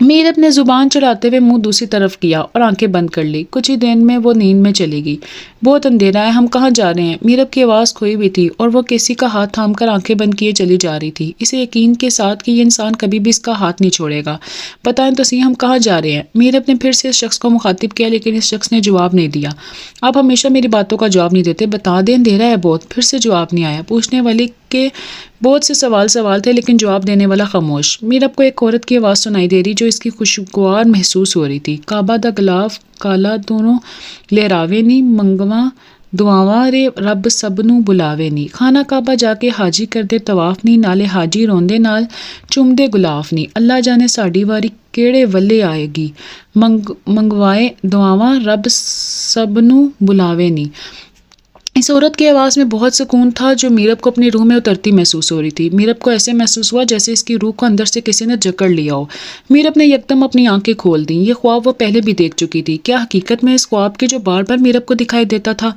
میرب نے زبان چڑھاتے ہوئے منہ دوسری طرف کیا اور آنکھیں بند کر لی۔ کچھ ہی دیر میں وہ نیند میں چلی گئی۔ بہت اندھیرا ہے، ہم کہاں جا رہے ہیں؟ میرب کی آواز کھوئی ہوئی تھی اور وہ کسی کا ہاتھ تھام کر آنکھیں بند کیے چلی جا رہی تھی، اسے یقین کے ساتھ کہ یہ انسان کبھی بھی اس کا ہاتھ نہیں چھوڑے گا۔ بتائیں تو صحیح، ہم کہاں جا رہے ہیں؟ میرب نے پھر سے اس شخص کو مخاطب کیا، لیکن اس شخص نے جواب نہیں دیا۔ آپ ہمیشہ میری باتوں کا جواب نہیں دیتے، بتا دیں اندھیرا ہے بہت۔ پھر سے جواب نہیں آیا۔ پوچھنے والی کے بہت سے سوال تھے، لیکن جواب دینے والا خاموش۔ میرب کو ایک عورت کی آواز سنائی دے رہی جو اس کی خوشگوار محسوس ہو رہی تھی۔ کعبہ دا گلاف کالا دونوں لہراوے نی، منگواں دعاواں رے رب سب نو بلاوے نی۔ خانہ کعبہ جا کے حاجی کردے طواف نی، نالے حاجی روندے نال چومدے گلاف نی۔ اللہ جانے ساڈی واری کیڑے ولے آئے گی، منگوائے دعاواں رب سب نو بلاوے نی۔ اس عورت کی آواز میں بہت سکون تھا جو میرب کو اپنی روح میں اترتی محسوس ہو رہی تھی۔ میرب کو ایسے محسوس ہوا جیسے اس کی روح کو اندر سے کسی نے جکڑ لیا ہو۔ میرب نے یکدم اپنی آنکھیں کھول دیں۔ یہ خواب وہ پہلے بھی دیکھ چکی تھی۔ کیا حقیقت میں اس خواب کے جو بار بار میرب کو دکھائی دیتا تھا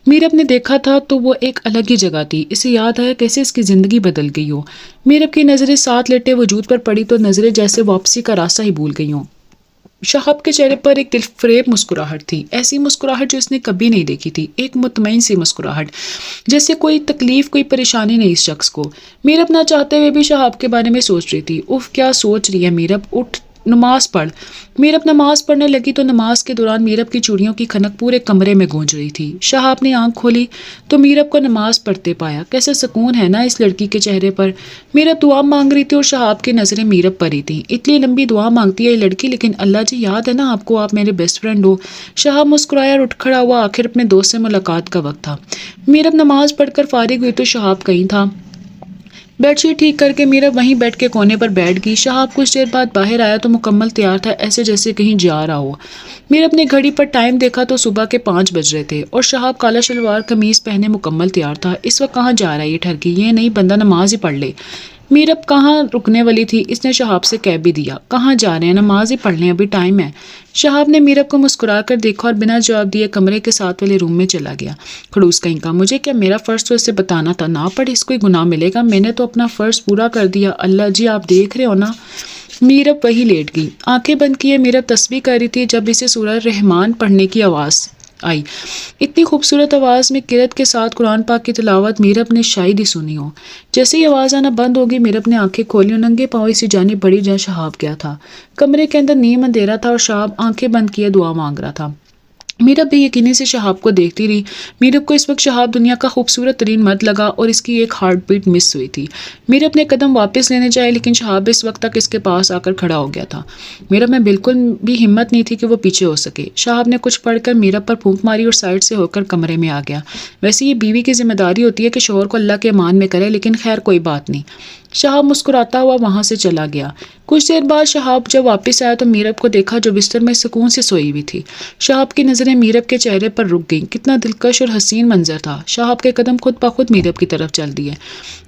میرب نے دیکھا تھا تو وہ ایک الگ ہی جگہ تھی۔ اسے یاد آیا کیسے اس کی زندگی بدل گئی ہو۔ میرب کی نظریں ساتھ لیٹے وجود پر پڑی تو نظریں جیسے واپسی کا راستہ ہی بھول گئی ہوں۔ شہاب کے چہرے پر ایک دل فریب مسکراہٹ تھی، ایسی مسکراہٹ جو اس نے کبھی نہیں دیکھی تھی، ایک مطمئن سی مسکراہٹ، جیسے کوئی تکلیف کوئی پریشانی نہیں اس شخص کو۔ میرب نہ چاہتے ہوئے بھی شہاب کے بارے میں سوچ رہی تھی۔ اف کیا سوچ رہی ہے میرب، اٹھ نماز پڑھ۔ میرب نماز پڑھنے لگی تو نماز کے دوران میرب کی چوڑیوں کی کھنک پورے کمرے میں گونج رہی تھی۔ شہاب نے آنکھ کھولی تو میرب کو نماز پڑھتے پایا۔ کیسے سکون ہے نا اس لڑکی کے چہرے پر۔ میرب دعا مانگ رہی تھی اور شہاب کی نظریں میرب پر ہی تھیں۔ اتنی لمبی دعا مانگتی ہے یہ لڑکی، لیکن اللہ جی یاد ہے نا آپ کو، آپ میرے بیسٹ فرینڈ ہو۔ شہاب مسکرایا اور اٹھ کھڑا ہوا، آخر اپنے دوست سے ملاقات کا وقت تھا۔ میرب نماز پڑھ کر فارغ ہوئی تو شہاب کہیں تھا۔ بیڈ شیٹ ٹھیک کر کے میرب وہیں بیڈ کے کونے پر بیٹھ گئی۔ شہاب کچھ دیر بعد باہر آیا تو مکمل تیار تھا، ایسے جیسے کہیں جا رہا ہو۔ میرب نے گھڑی پر ٹائم دیکھا تو صبح کے 5 بج رہے تھے اور شہاب کالا شلوار قمیض پہنے مکمل تیار تھا۔ اس وقت کہاں جا رہا ہے یہ ٹھرکی، یہ نہیں بندہ نماز ہی پڑھ لے۔ میرب کہاں رکنے والی تھی، اس نے شہاب سے کہہ بھی دیا کہاں جا رہے ہیں، نماز ہی پڑھ لیں ابھی ٹائم ہے۔ شہاب نے میرب کو مسکرا کر دیکھا اور بنا جواب دیے کمرے کے ساتھ والے روم میں چلا گیا۔ خڑوس کہیں کا، مجھے کیا میرا فرض تو اسے بتانا تھا، نہ پڑھ اس کو گناہ ملے گا، میں نے تو اپنا فرض پورا کر دیا، اللہ جی آپ دیکھ رہے ہو نا۔ میرب وہی لیٹ گئی، آنکھیں بند کیے میرب تسبیح کر رہی تھی جب اسے سورہ رحمان پڑھنے کی آواز آئی۔ اتنی خوبصورت آواز میں قرأت کے ساتھ قرآن پاک کی تلاوت میرب نے شاید ہی سنی ہو۔ جیسے ہی آواز آنا بند ہوگی میرب نے آنکھیں کھولی اور ننگے پاؤں اسی جانب بڑھی جہاں شہاب گیا تھا۔ کمرے کے اندر نیم اندھیرا تھا اور شہاب آنکھیں بند کیے دعا مانگ رہا تھا۔ میرب بے یقینی سے شہاب کو دیکھتی رہی۔ میرب کو اس وقت شہاب دنیا کا خوبصورت ترین مرد لگا اور اس کی ایک ہارٹ بیٹ مس ہوئی تھی۔ میرب نے قدم واپس لینے چاہے لیکن شہاب اس وقت تک اس کے پاس آ کر کھڑا ہو گیا تھا۔ میرب میں بالکل بھی ہمت نہیں تھی کہ وہ پیچھے ہو سکے۔ شہاب نے کچھ پڑھ کر میرب پر پھونک ماری اور سائڈ سے ہو کر کمرے میں آ گیا۔ ویسے یہ بیوی کی ذمہ داری ہوتی ہے کہ شوہر کو اللہ کے امان میں کرے، لیکن خیر کوئی بات نہیں۔ شہاب مسکراتا ہوا وہاں سے چلا گیا۔ کچھ دیر بعد شہاب جب واپس آیا تو میرب کو دیکھا جو بستر میں سکون سے سوئی ہوئی تھی۔ شہاب کی نظریں میرب کے چہرے پر رک گئیں۔ کتنا دلکش اور حسین منظر تھا۔ شہاب کے قدم خود بخود میرب کی طرف چل دیے۔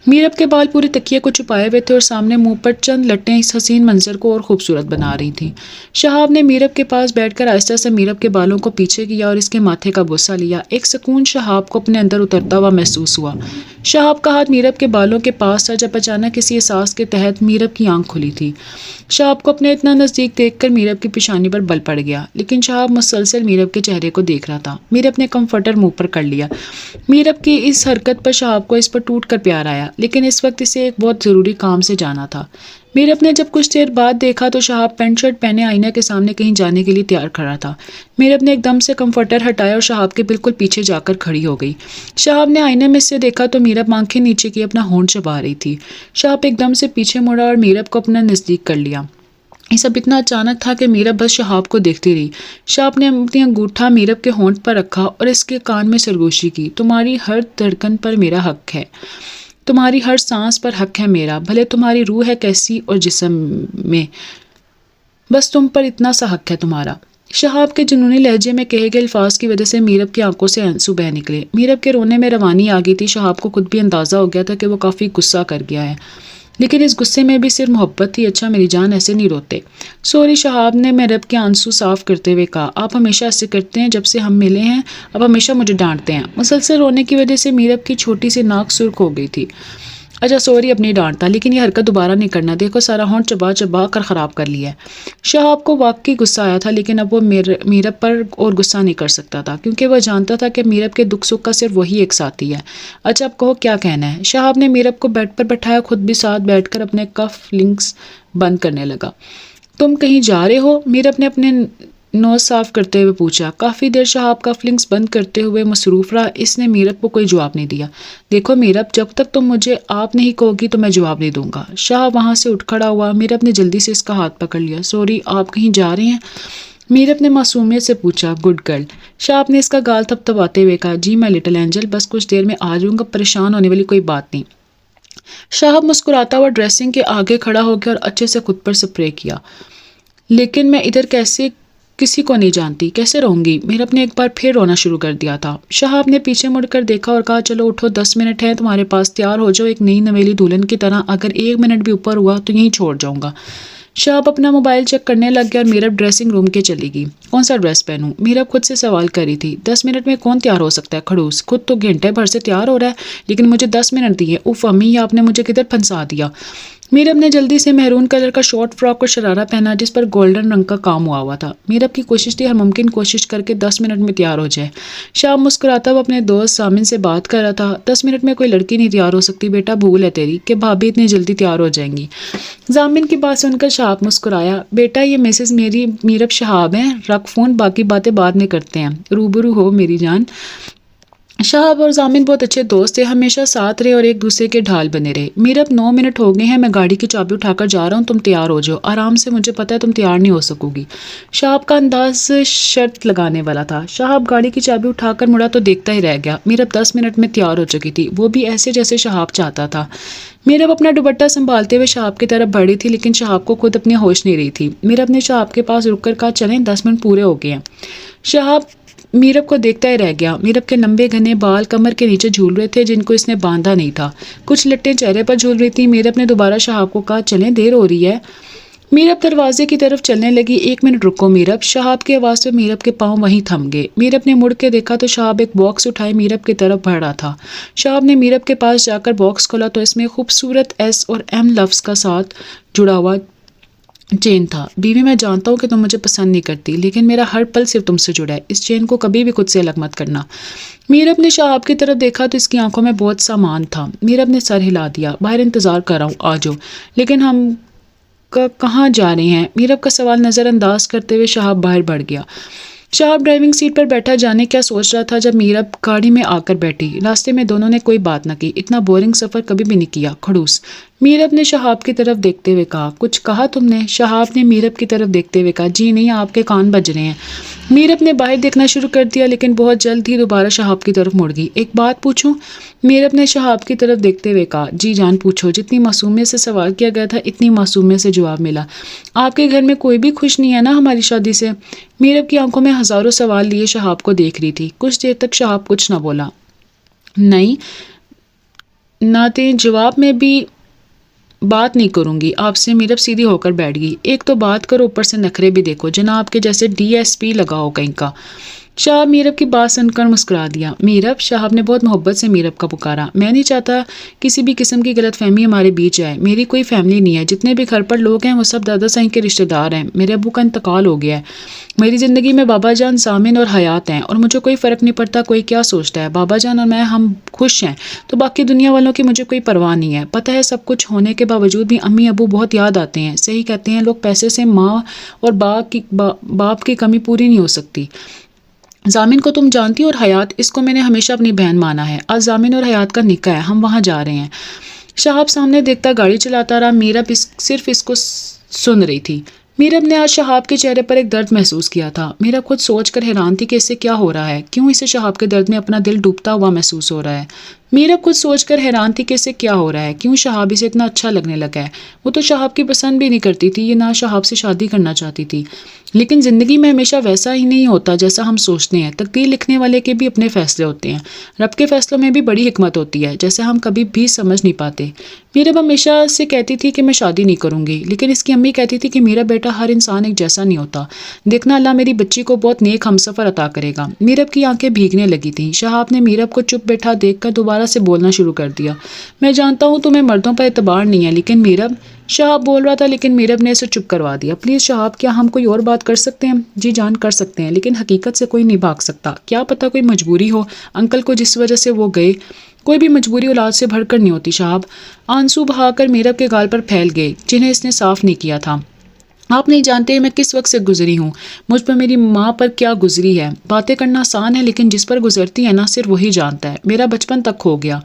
میرب کے بال پورے تکیے کو چھپائے ہوئے تھے اور سامنے منہ پر چند لٹیں اس حسین منظر کو اور خوبصورت بنا رہی تھیں۔ شہاب نے میرب کے پاس بیٹھ کر آہستہ سے میرب کے بالوں کو پیچھے کیا اور اس کے ماتھے کا بوسہ لیا۔ ایک سکون شہاب کو اپنے اندر اترتا ہوا محسوس ہوا۔ شہاب کا ہاتھ میرب کے بالوں کے پاس تھا جب اچانک کسی احساس کے تحت میرب کی آنکھ کھلی تھی۔ شہاب کو اپنے اتنا نزدیک دیکھ کر میرب کی پیشانی پر بل پڑ گیا، لیکن شہاب مسلسل میرب کے چہرے کو دیکھ رہا تھا۔ میرب نے کمفرٹر منہ پر کر لیا۔ میرب کی اس حرکت پر شہاب کو اس پر ٹوٹ کر پیار آیا، لیکن اس وقت اسے ایک بہت ضروری کام سے جانا تھا۔ میرب نے جب کچھ دیر بعد دیکھا تو شہاب پینٹ شرٹ پہنے آئینہ کے سامنے کہیں جانے کے لیے تیار کھڑا تھا۔ میرب نے ایک دم سے کمفرٹر ہٹایا اور شہاب کے بالکل پیچھے جا کر کھڑی ہو گئی۔ شہاب نے آئینے میں سے دیکھا تو میرب آنکھیں نیچے کی اپنا ہونٹ چبا رہی تھی۔ شہاب ایک دم سے پیچھے مڑا اور میرب کو اپنا نزدیک کر لیا۔ یہ سب اتنا اچانک تھا کہ میرب بس شہاب کو دیکھتی رہی۔ شہاب نے اپنی انگوٹھا میرب کے ہونٹ پر رکھا اور اس کے کان میں سرگوشی کی، تمہاری ہر دھڑکن پر میرا حق ہے، تمہاری ہر سانس پر حق ہے میرا، بھلے تمہاری روح ہے کیسی اور جسم میں، بس تم پر اتنا سا حق ہے تمہارا۔ شہاب کے جنونی لہجے میں کہے گئے الفاظ کی وجہ سے میرب کی آنکھوں سے آنسو بہہ نکلے۔ میرب کے رونے میں روانی آ گئی تھی۔ شہاب کو خود بھی اندازہ ہو گیا تھا کہ وہ کافی غصہ کر گیا ہے، لیکن اس غصے میں بھی صرف محبت تھی۔ اچھا میری جان ایسے نہیں روتے۔ سوری، شہاب نے میرب کے آنسو صاف کرتے ہوئے کہا، آپ ہمیشہ ایسے کرتے ہیں، جب سے ہم ملے ہیں اب ہمیشہ مجھے ڈانٹتے ہیں۔ مسلسل رونے کی وجہ سے میرب کی چھوٹی سی ناک سرخ ہو گئی تھی۔ اچھا سوری اپنی ڈانٹتا، لیکن یہ حرکت دوبارہ نہیں کرنا، دیکھو سارا ہونٹ چبا چبا کر خراب کر لیا ہے۔ شہاب کو واقعی غصہ آیا تھا، لیکن اب وہ میرب پر اور غصہ نہیں کر سکتا تھا، کیونکہ وہ جانتا تھا کہ میرب کے دکھ سکھ کا صرف وہی ایک ساتھی ہے۔ اچھا اب کہو کیا کہنا ہے؟ شہاب نے میرب کو بیڈ پر بٹھایا، خود بھی ساتھ بیٹھ کر اپنے کف لنکس بند کرنے لگا۔ تم کہیں جا رہے ہو؟ میرب نے اپنے نوز صاف کرتے ہوئے پوچھا۔ کافی دیر شہاب کف لنکس بند کرتے ہوئے مصروف رہا، اس نے میرب کو کوئی جواب نہیں دیا۔ دیکھو میرب، جب تک تم مجھے آپ نہیں کہو گی تو میں جواب نہیں دوں گا۔ شہاب وہاں سے اٹھ کھڑا ہوا۔ میرب نے جلدی سے اس کا ہاتھ پکڑ لیا۔ سوری، آپ کہیں جا رہے ہیں؟ میرب نے معصومیت سے پوچھا۔ Good girl. شہاب نے اس کا گال تھپتھپاتے ہوئے کہا۔ جی میں لٹل اینجل، بس کچھ دیر میں آ جاؤں گا، پریشان ہونے والی کوئی بات نہیں۔ شہاب مسکراتا ہوا ڈریسنگ کے آگے کھڑا ہو گیا اور اچھے سے خود پر سپرے کیا۔ لیکن میں ادھر کسی کو نہیں جانتی، کیسے رہوں گی؟ میرب نے ایک بار پھر رونا شروع کر دیا تھا۔ شہاب نے پیچھے مڑ کر دیکھا اور کہا، چلو اٹھو، 10 منٹ ہیں تمہارے پاس، تیار ہو جاؤ ایک نئی نویلی دلہن کی طرح، اگر 1 منٹ بھی اوپر ہوا تو یہیں چھوڑ جاؤں گا۔ شہاب اپنا موبائل چیک کرنے لگ گیا اور میرب ڈریسنگ روم کے چلی گئی۔ کون سا ڈریس پہنوں؟ میرب خود سے سوال کر رہی تھی۔ 10 منٹ میں کون تیار ہو سکتا ہے کھڑوس؟ خود تو گھنٹے بھر سے تیار ہو رہا ہے، لیکن مجھے 10 منٹ دیے۔ اوف امی، یہ آپ نے مجھے کدھر پھنسا دیا۔ میرب نے جلدی سے مہرون کلر کا شارٹ فراک اور شرارہ پہنا جس پر گولڈن رنگ کا کام ہوا ہوا تھا۔ میرب کی کوشش تھی ہر ممکن کوشش کر کے 10 منٹ میں تیار ہو جائے۔ شام مسکراتا ہوا اپنے دوست سامن سے بات کر رہا تھا۔ 10 منٹ میں کوئی لڑکی نہیں تیار ہو سکتی بیٹا، بھول ہے تیری کہ بھابھی اتنی جلدی تیار ہو جائیں گی۔ زامن کی بات سن کر شہاب مسکرایا۔ بیٹا یہ مسز میرب شہاب ہیں، رکھ فون، باقی باتیں بعد میں کرتے ہیں، روبرو ہو میری جان۔ شہاب اور زامن بہت اچھے دوست تھے، ہمیشہ ساتھ رہے اور ایک دوسرے کے ڈھال بنے رہے۔ میرب 9 منٹ ہو گئے ہیں، میں گاڑی کی چابی اٹھا کر جا رہا ہوں، تم تیار ہو جاؤ آرام سے، مجھے پتا ہے تم تیار نہیں ہو سکو گی۔ شہاب کا انداز شرط لگانے والا تھا۔ شہاب گاڑی کی چابی اٹھا کر مڑا تو دیکھتا ہی رہ گیا۔ میرب 10 منٹ میں تیار ہو چکی تھی، وہ بھی ایسے جیسے شہاب چاہتا تھا۔ میرب اپنا دوپٹہ سنبھالتے ہوئے شہاب کی طرف بڑھی تھی، لیکن شہاب کو خود اپنی ہوش نہیں رہی تھی۔ میرب نے شہاب کے پاس رک کر کہا، چلیں 10 منٹ پورے ہو گئے ہیں۔ شہاب میرب کو دیکھتا ہی رہ گیا۔ میرب کے لمبے گھنے بال کمر کے نیچے جھول رہے تھے، جن کو اس نے باندھا نہیں تھا، کچھ لٹیں چہرے پر جھول رہی تھی۔ میرب نے دوبارہ شہاب کو کہا، چلیں دیر ہو رہی ہے۔ میرب دروازے کی طرف چلنے لگی۔ 1 منٹ رکو میرب۔ شہاب کی آواز پہ میرب کے پاؤں وہیں تھم گئے۔ میرب نے مڑ کے دیکھا تو شہاب ایک باکس اٹھائے میرب کی طرف بڑھ رہا تھا۔ شہاب نے میرب کے پاس جا کر باکس کھولا تو اس میں خوبصورت ایس اور ایم لفظ کا ساتھ جڑا ہوا چین تھا۔ بیوی میں جانتا ہوں کہ تم مجھے پسند نہیں کرتی، لیکن میرا ہر پل صرف تم سے جڑا ہے، اس چین کو کبھی بھی خود سے الگ مت کرنا۔ میرب نے شہاب کی طرف دیکھا تو اس کی آنکھوں میں بہت سامان تھا۔ میرب نے سر ہلا دیا۔ باہر انتظار کر رہا ہوں، آ جاؤ۔ لیکن ہم کہاں جا رہے ہیں؟ میرب کا سوال نظر انداز کرتے ہوئے شہاب باہر بڑھ گیا۔ شہاب ڈرائیونگ سیٹ پر بیٹھا جانے کیا سوچ رہا تھا جب میرب گاڑی میں آ کر بیٹھی۔ راستے میں دونوں نے کوئی بات نہ کی، اتنا بورنگ سفر کبھی بھی نہیں کیا کھڑوس۔ میرب نے شہاب کی طرف دیکھتے ہوئے کہا، کچھ کہا تم نے؟ شہاب نے میرب کی طرف دیکھتے ہوئے کہا، جی نہیں، آپ کے کان بج رہے ہیں۔ میرب نے باہر دیکھنا شروع کر دیا، لیکن بہت جلد ہی دوبارہ شہاب کی طرف مڑ گئی۔ ایک بات پوچھوں؟ میرب نے شہاب کی طرف دیکھتے ہوئے کہا، جی جان پوچھو۔ جتنی معصومیت سے سوال کیا گیا تھا اتنی معصومیت سے جواب ملا۔ آپ کے گھر میں کوئی بھی خوش نہیں ہے نا ہماری شادی سے؟ میرب کی آنکھوں میں ہزاروں سوال لیے شہاب کو دیکھ رہی تھی۔ کچھ دیر تک شہاب کچھ نہ بولا۔ نہیں ناتے جواب میں بھی بات نہیں کروں گی آپ سے۔ میرب سیدھی ہو کر بیٹھ گئی۔ ایک تو بات کرو، اوپر سے نخرے بھی دیکھو، جناب کے جیسے DSP لگاؤ کہیں کا۔ شہاب میرب کی بات سن کر مسکرا دیا۔ میرب، شہاب نے بہت محبت سے میرب کا پکارا، میں نہیں چاہتا کسی بھی قسم کی غلط فہمی ہمارے بیچ آئے۔ میری کوئی فیملی نہیں ہے، جتنے بھی گھر پر لوگ ہیں وہ سب دادا سائیں کے رشتہ دار ہیں۔ میرے ابو کا انتقال ہو گیا ہے۔ میری زندگی میں بابا جان، سامن اور حیات ہیں، اور مجھے کوئی فرق نہیں پڑتا کوئی کیا سوچتا ہے۔ بابا جان اور میں ہم خوش ہیں تو باقی دنیا والوں کی مجھے کوئی پرواہ نہیں ہے۔ پتہ ہے سب کچھ ہونے کے باوجود بھی امی ابو بہت یاد آتے ہیں۔ صحیح کہتے ہیں لوگ، پیسے سے ماں اور باپ کی کمی پوری نہیں ہو سکتی۔ زامن کو تم جانتی ہو اور حیات، اس کو میں نے ہمیشہ اپنی بہن مانا ہے۔ آج زامن اور حیات کا نکاح ہے، ہم وہاں جا رہے ہیں۔ شہاب سامنے دیکھتا گاڑی چلاتا رہا۔ میرب صرف اس کو سن رہی تھی۔ میرب نے آج شہاب کے چہرے پر ایک درد محسوس کیا تھا۔ میرب خود سوچ کر حیران تھی کہ اسے کیا ہو رہا ہے، کیوں اسے شہاب کے درد میں اپنا دل ڈوبتا ہوا محسوس ہو رہا ہے۔ میرب خود سوچ کر حیران تھی کہ اسے کیا ہو رہا ہے، کیوں شہاب اسے اتنا اچھا لگنے لگا ہے۔ وہ تو شہاب کی پسند بھی نہیں کرتی تھی، یہ نہ شہاب سے شادی کرنا چاہتی تھی۔ لیکن زندگی میں ہمیشہ ویسا ہی نہیں ہوتا جیسا ہم سوچتے ہیں۔ تقدیر لکھنے والے کے بھی اپنے فیصلے ہوتے ہیں۔ رب کے فیصلوں میں بھی بڑی حکمت ہوتی ہے، جیسے ہم کبھی بھی سمجھ نہیں پاتے۔ میرب ہمیشہ سے کہتی تھی کہ میں شادی نہیں کروں گی، لیکن اس کی امی کہتی تھی کہ میرا بیٹا ہر انسان ایک جیسا نہیں ہوتا، دیکھنا اللہ میری بچی کو بہت نیک ہمسفر عطا کرے گا۔ میرب کی آنکھیں بھیگنے لگی تھیں۔ شہاب نے میرب کو چپ بیٹھا دیکھ کر دوبارہ دوبارہ سے بولنا شروع کر دیا۔ میں جانتا ہوں تمہیں مردوں پر اعتبار نہیں ہے لیکن میرب، شہاب بول رہا تھا لیکن میرب نے اسے چپ کروا دیا۔ پلیز شہاب، کیا ہم کوئی اور بات کر سکتے ہیں؟ جی جان کر سکتے ہیں، لیکن حقیقت سے کوئی نہیں بھاگ سکتا۔ کیا پتہ کوئی مجبوری ہو انکل کو جس وجہ سے وہ گئے۔ کوئی بھی مجبوری اولاد سے بڑھ کر نہیں ہوتی شہاب۔ آنسو بہا کر میرب کے گال پر پھیل گئے جنہیں اس نے صاف نہیں کیا تھا۔ آپ نہیں جانتے میں کس وقت سے گزری ہوں، مجھ پر میری ماں پر کیا گزری ہے۔ باتیں کرنا آسان ہے لیکن جس پر گزرتی ہے نا صرف وہی جانتا ہے۔ میرا بچپن تک ہو گیا۔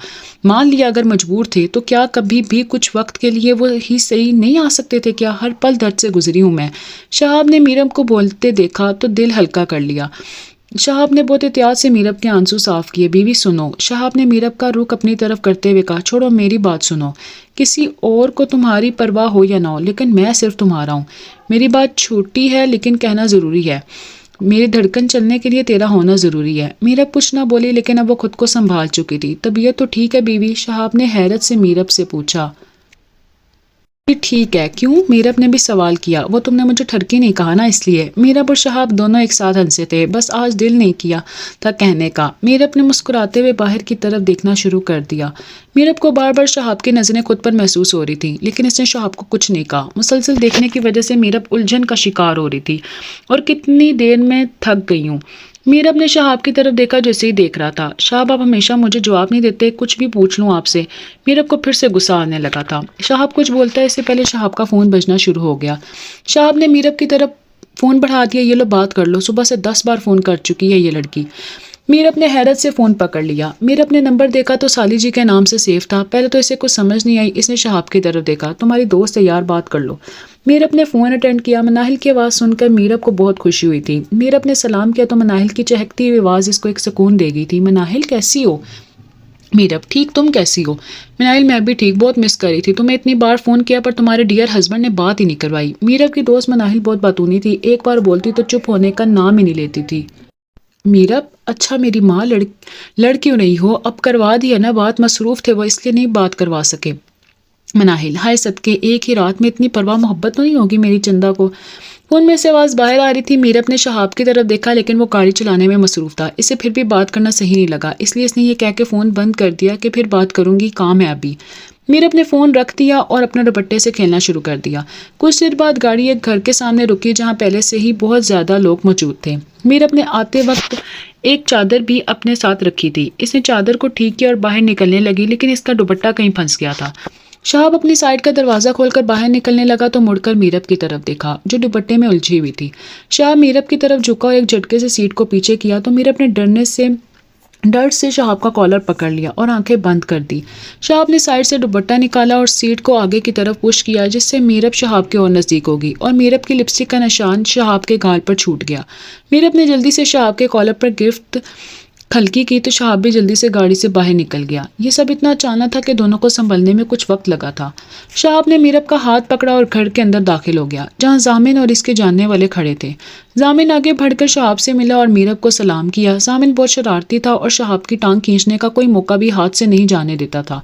مان لیا اگر مجبور تھے تو کیا کبھی بھی کچھ وقت کے لیے وہ ہی صحیح نہیں آ سکتے تھے؟ کیا ہر پل درد سے گزری ہوں میں؟ شہاب نے میرب کو بولتے دیکھا تو دل ہلکا کر لیا۔ شہاب نے بہت احتیاط سے میرب کے آنسو صاف کیے۔ بیوی سنو، شہاب نے میرب کا رخ اپنی طرف کرتے ہوئے کہا، چھوڑو میری بات سنو۔ کسی اور کو تمہاری پرواہ ہو یا نہ ہو لیکن میں صرف تمہارا ہوں۔ میری بات چھوٹی ہے لیکن کہنا ضروری ہے۔ میری دھڑکن چلنے کے لیے تیرا ہونا ضروری ہے۔ میرب کچھ نہ بولی لیکن اب وہ خود کو سنبھال چکی تھی۔ طبیعت تو ٹھیک ہے بیوی؟ شہاب نے حیرت سے میرب سے پوچھا۔ ٹھیک ہے، کیوں؟ میرب نے بھی سوال کیا۔ وہ تم نے مجھے ٹھرکی نہیں کہا نا اس لیے۔ میرب اور شہاب دونوں ایک ساتھ ہنسے تھے، بس آج دل نہیں کیا تھا کہنے کا۔ میرب نے مسکراتے ہوئے باہر کی طرف دیکھنا شروع کر دیا۔ میرب کو بار بار شہاب کی نظریں خود پر محسوس ہو رہی تھی لیکن اس نے شہاب کو کچھ نہیں کہا۔ مسلسل دیکھنے کی وجہ سے میرب الجھن کا شکار ہو رہی تھی اور کتنی دیر میں تھک گئی ہوں۔ میرب نے شہاب کی طرف دیکھا جو اسے ہی دیکھ رہا تھا۔ شہاب آپ ہمیشہ مجھے جواب نہیں دیتے، کچھ بھی پوچھ لوں آپ سے۔ میرب کو پھر سے غصہ آنے لگا تھا۔ شہاب کچھ بولتا ہے اس سے پہلے شہاب کا فون بجنا شروع ہو گیا۔ شہاب نے میرب کی طرف فون بڑھا دیا، یہ لو بات کر لو، صبح سے 10 بار فون کر چکی ہے یہ لڑکی۔ میرب نے حیرت سے فون پکڑ لیا۔ میرب نے نمبر دیکھا تو سالی جی کے نام سے سیو تھا۔ پہلے تو اسے کچھ سمجھ نہیں آئی، اس نے شہاب کی طرف دیکھا، تمہاری دوست ہے یار، بات کر لو۔ میرب نے فون اٹینڈ کیا۔ مناہل کی آواز سن کر میرب کو بہت خوشی ہوئی تھی۔ میرب نے سلام کیا تو مناہل کی چہکتی ہوئی آواز اس کو ایک سکون دے گئی تھی۔ مناہل کیسی ہو؟ میرب ٹھیک، تم کیسی ہو؟ مناہل میں بھی ٹھیک، بہت مس کر رہی تھی، تمہیں اتنی بار فون کیا پر تمہارے ڈیئر ہسبینڈ نے بات ہی نہیں کروائی۔ میرب کی دوست مناہل بہت باتونی تھی، ایک بار بولتی تو چپ ہونے کا نام ہی نہیں لیتی تھی۔ میرب، اچھا میری ماں لڑ کیوں نہیں ہو؟ اب کروا دی ہے نا بات، مصروف تھے وہ اس لیے نہیں بات کروا سکے۔ مناہل، ہائے صدقے، ایک ہی رات میں اتنی پرواہ محبت تو نہیں ہوگی میری چندہ کو؟ فون میں سے آواز باہر آ رہی تھی۔ میرب نے شہاب کی طرف دیکھا لیکن وہ گاڑی چلانے میں مصروف تھا، اسے پھر بھی بات کرنا صحیح نہیں لگا، اس لیے اس نے یہ کہہ کے فون بند کر دیا کہ پھر بات کروں گی، کام ہے ابھی۔ میرب نے فون رکھ دیا اور اپنے دوپٹے سے کھیلنا شروع کر دیا۔ کچھ دیر بعد گاڑی ایک گھر کے سامنے رکی جہاں پہلے سے ہی بہت زیادہ لوگ موجود تھے۔ میرب نے آتے وقت ایک چادر بھی اپنے ساتھ رکھی تھی۔ اس نے چادر کو ٹھیک کیا اور باہر نکلنے لگی لیکن اس کا دوپٹہ کہیں پھنس گیا تھا۔ شہاب اپنی سائیڈ کا دروازہ کھول کر باہر نکلنے لگا تو مڑ کر میرب کی طرف دیکھا جو دوپٹے میں الجھی ہوئی تھی۔ شہاب میرب کی طرف جھکا اور ایک جھٹکے سے سیٹ کو پیچھے کیا تو میرب نے ڈر سے شہاب کا کالر پکڑ لیا اور آنکھیں بند کر دی۔ شہاب نے سائیڈ سے دوپٹہ نکالا اور سیٹ کو آگے کی طرف پش کیا جس سے میرب شہاب کے اور نزدیک ہوگی اور میرب کی لپسٹک کا نشان شہاب کے گال پر چھوٹ گیا۔ میرب نے جلدی سے شہاب کے کالر پر گرفت کھلکی کی تو شہاب بھی جلدی سے گاڑی سے باہر نکل گیا۔ یہ سب اتنا اچانک تھا کہ دونوں کو سنبھلنے میں کچھ وقت لگا تھا۔ شہاب نے میرب کا ہاتھ پکڑا اور گھر کے اندر داخل ہو گیا جہاں ضامن اور اس کے جاننے والے کھڑے تھے۔ ضامن آگے بڑھ کر شہاب سے ملا اور میرب کو سلام کیا۔ ضامن بہت شرارتی تھا اور شہاب کی ٹانگ کھینچنے کا کوئی موقع بھی ہاتھ سے نہیں جانے دیتا تھا۔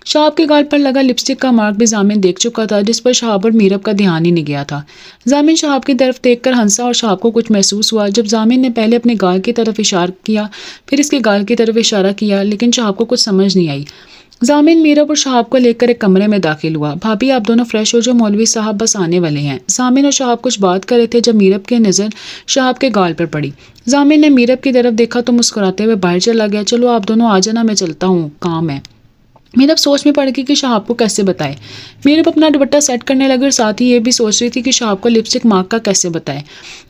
شہاب کے گال پر لگا لپسٹک کا مارک بھی ضامن دیکھ چکا تھا جس پر شہاب اور میرب کا دھیان ہی نہیں گیا تھا۔ ضامن شہاب کی طرف دیکھ کر ہنسا اور شہاب کو کچھ محسوس ہوا جب ضامن نے پہلے اپنے گال کی طرف اشارہ کیا پھر اس کے گال کی طرف اشارہ کیا لیکن شہاب کو کچھ سمجھ نہیں آئی۔ ضامن میرب اور شہاب کو لے کر ایک کمرے میں داخل ہوا۔ بھابھی آپ دونوں فریش ہو جو مولوی صاحب بس آنے والے ہیں۔ ضامن اور شہاب کچھ بات کر رہے تھے جب میرب کی نظر شہاب کے گال پر پڑی۔ ضامن نے میرب کی طرف دیکھا تو مسکراتے ہوئے باہر چلا گیا۔ چلو آپ دونوں آ جانا، میں چلتا ہوں، کام ہے۔ میرب سوچ میں پڑ گئی کہ شہاب کو کیسے بتائے۔ میرب اپنا دوپٹہ سیٹ کرنے لگی اور ساتھ ہی یہ بھی سوچ رہی تھی کہ شہاب کو لپسٹک مارک کا کیسے بتائے۔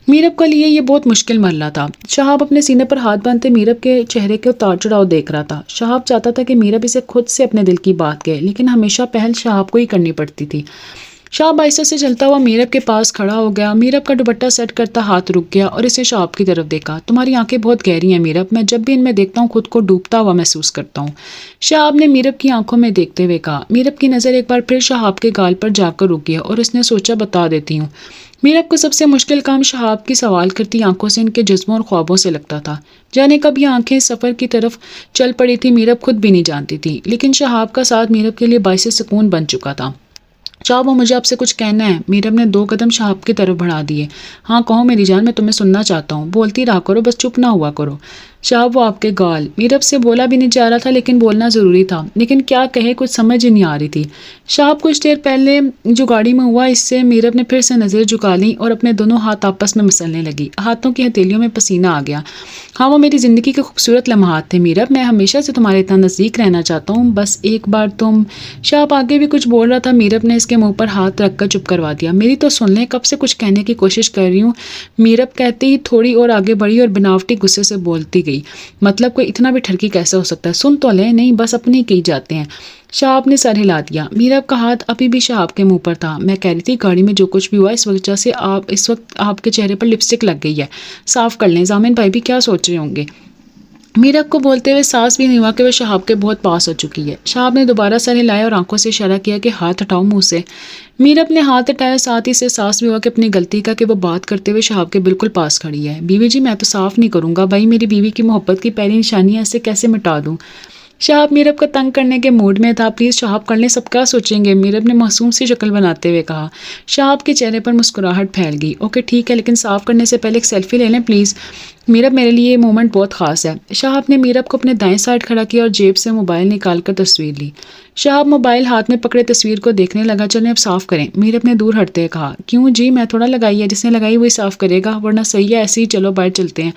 میرب کے لیے یہ بہت مشکل مرحلہ تھا۔ شہاب اپنے سینے پر ہاتھ باندھتے میرب کے چہرے کے اتار چڑھاؤ دیکھ رہا تھا۔ شہاب چاہتا تھا کہ میرب اسے خود سے اپنے دل کی بات کہے لیکن ہمیشہ پہل شہاب کو ہی کرنی پڑتی تھی۔ شہاب آہستہ سے چلتا ہوا میرب کے پاس کھڑا ہو گیا۔ میرب کا دوپٹہ سیٹ کرتا ہاتھ رک گیا اور اسے شہاب کی طرف دیکھا۔ تمہاری آنکھیں بہت گہری ہیں میرب، میں جب بھی ان میں دیکھتا ہوں خود کو ڈوبتا ہوا محسوس کرتا ہوں، شہاب نے میرب کی آنکھوں میں دیکھتے ہوئے کہا۔ میرب کی نظر ایک بار پھر شہاب کے گال پر جا کر رک گیا اور اس نے سوچا بتا دیتی ہوں۔ میرب کو سب سے مشکل کام شہاب کی سوال کرتی آنکھوں سے ان کے جذبوں اور خوابوں سے لگتا تھا۔ جانے کب یہ آنکھیں سفر کی طرف چل پڑی تھی میرب خود بھی نہیں جانتی تھی، لیکن شہاب کا ساتھ میرب کے لیے باعث سکون بن چکا تھا۔ شہاب مجھے آپ سے کچھ کہنا ہے۔ میرب نے 2 قدم شہاب کی طرف بڑھا دیے۔ ہاں کہو میری جان، میں تمہیں سننا چاہتا ہوں، بولتی رہا کرو، بس چپ نہ ہوا کرو۔ شہاب وہ آپ کے گال۔ میرب سے بولا بھی نہیں جا رہا تھا لیکن بولنا ضروری تھا، لیکن کیا کہے کچھ سمجھ ہی نہیں آ رہی تھی۔ شہاب کچھ دیر پہلے جو گاڑی میں ہوا اس سے میرب نے پھر سے نظر جھکا لی اور اپنے دونوں ہاتھ آپس میں مسلنے لگی، ہاتھوں کی ہتھیلیوں میں پسینہ آ گیا۔ ہاں وہ میری زندگی کے خوبصورت لمحات تھے میرب، میں ہمیشہ سے تمہارے اتنا نزدیک رہنا چاہتا ہوں، بس ایک بار تم۔ شہاب آگے بھی کچھ بول رہا تھا، میرب نے اس کے منہ پر ہاتھ رکھ کر چپ کروا دیا۔ میری تو سن لیں، کب سے کچھ کہنے کی کوشش کر رہی ہوں، میرب کہتے ہی تھوڑی اور آگے بڑھی اور بناوٹی غصے سے بولتی گئی، مطلب کوئی اتنا بھی ٹھرکی کیسے ہو سکتا ہے، سن تو لیں، نہیں بس اپنے ہی کہی جاتے ہیں۔ شہاب نے سر ہلا دیا۔ میرب کا ہاتھ ابھی بھی شہاب کے منہ پر تھا۔ میں کہہ رہی تھی گاڑی میں جو کچھ بھی ہوا اس وجہ سے اس وقت آپ کے چہرے پر لپسٹک لگ گئی ہے، صاف کر لیں، ضامن بھائی بھی کیا سوچ رہے ہوں گے۔ میرب کو بولتے ہوئے سانس بھی نہیں ہوا کہ وہ شہاب کے بہت پاس ہو چکی ہے۔ شہاب نے دوبارہ سر ہلایا اور آنکھوں سے اشارہ کیا کہ ہاتھ ہٹاؤ منہ سے۔ میرب نے ہاتھ ہٹایا، ساتھ ہی سے سانس بھی ہوا کہ اپنی غلطی کا کہ وہ بات کرتے ہوئے شہاب کے بالکل پاس کھڑی ہے۔ بیوی جی میں تو صاف نہیں کروں گا بھائی، میری بیوی کی محبت کی پہلی نشانی ہے، اسے کیسے مٹا دوں۔ شہاب میرب کو تنگ کرنے کے موڈ میں تھا، پلیز شہاب کر لیں، سب کیا سوچیں گے، میرب نے معصوم سی شکل بناتے ہوئے کہا۔ شہاب کے چہرے پر مسکراہٹ پھیل گئی۔ اوکے ٹھیک ہے، لیکن صاف کرنے سے پہلے ایک سیلفی لے لیں پلیز، میرب میرے لیے یہ مومنٹ بہت خاص ہے۔ شہاب نے میرب کو اپنے دائیں سائڈ کھڑا کیا اور جیب سے موبائل نکال کر تصویر لی۔ شہاب موبائل ہاتھ میں پکڑے تصویر کو دیکھنے لگا۔ چلیں اب صاف کریں، میرب نے دور ہٹتے کہا۔ کیوں جی، میں تھوڑا لگائی ہے، جس نے لگائی وہی صاف کرے گا، ورنہ صحیح ہے ایسے ہی، چلو باہر چلتے ہیں۔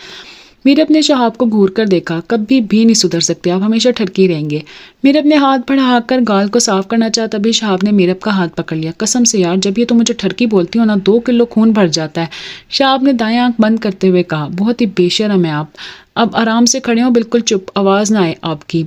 میرب نے شہاب کو گھور کر دیکھا، کبھی بھی نہیں سدھر سکتے آپ، ہمیشہ ٹھرکی رہیں گے۔ میرب نے ہاتھ بڑھا کر گال کو صاف کرنا چاہا، تبھی شہاب نے میرب کا ہاتھ پکڑ لیا۔ قسم سے یار، جب یہ تو مجھے ٹھرکی بولتی ہو نا، 2 کلو خون بھر جاتا ہے، شہاب نے دائیں آنکھ بند کرتے ہوئے کہا۔ بہت ہی بے شرم ہے آپ، اب آرام سے کھڑے ہوں، بالکل چپ، آواز نہ آئے آپ کی۔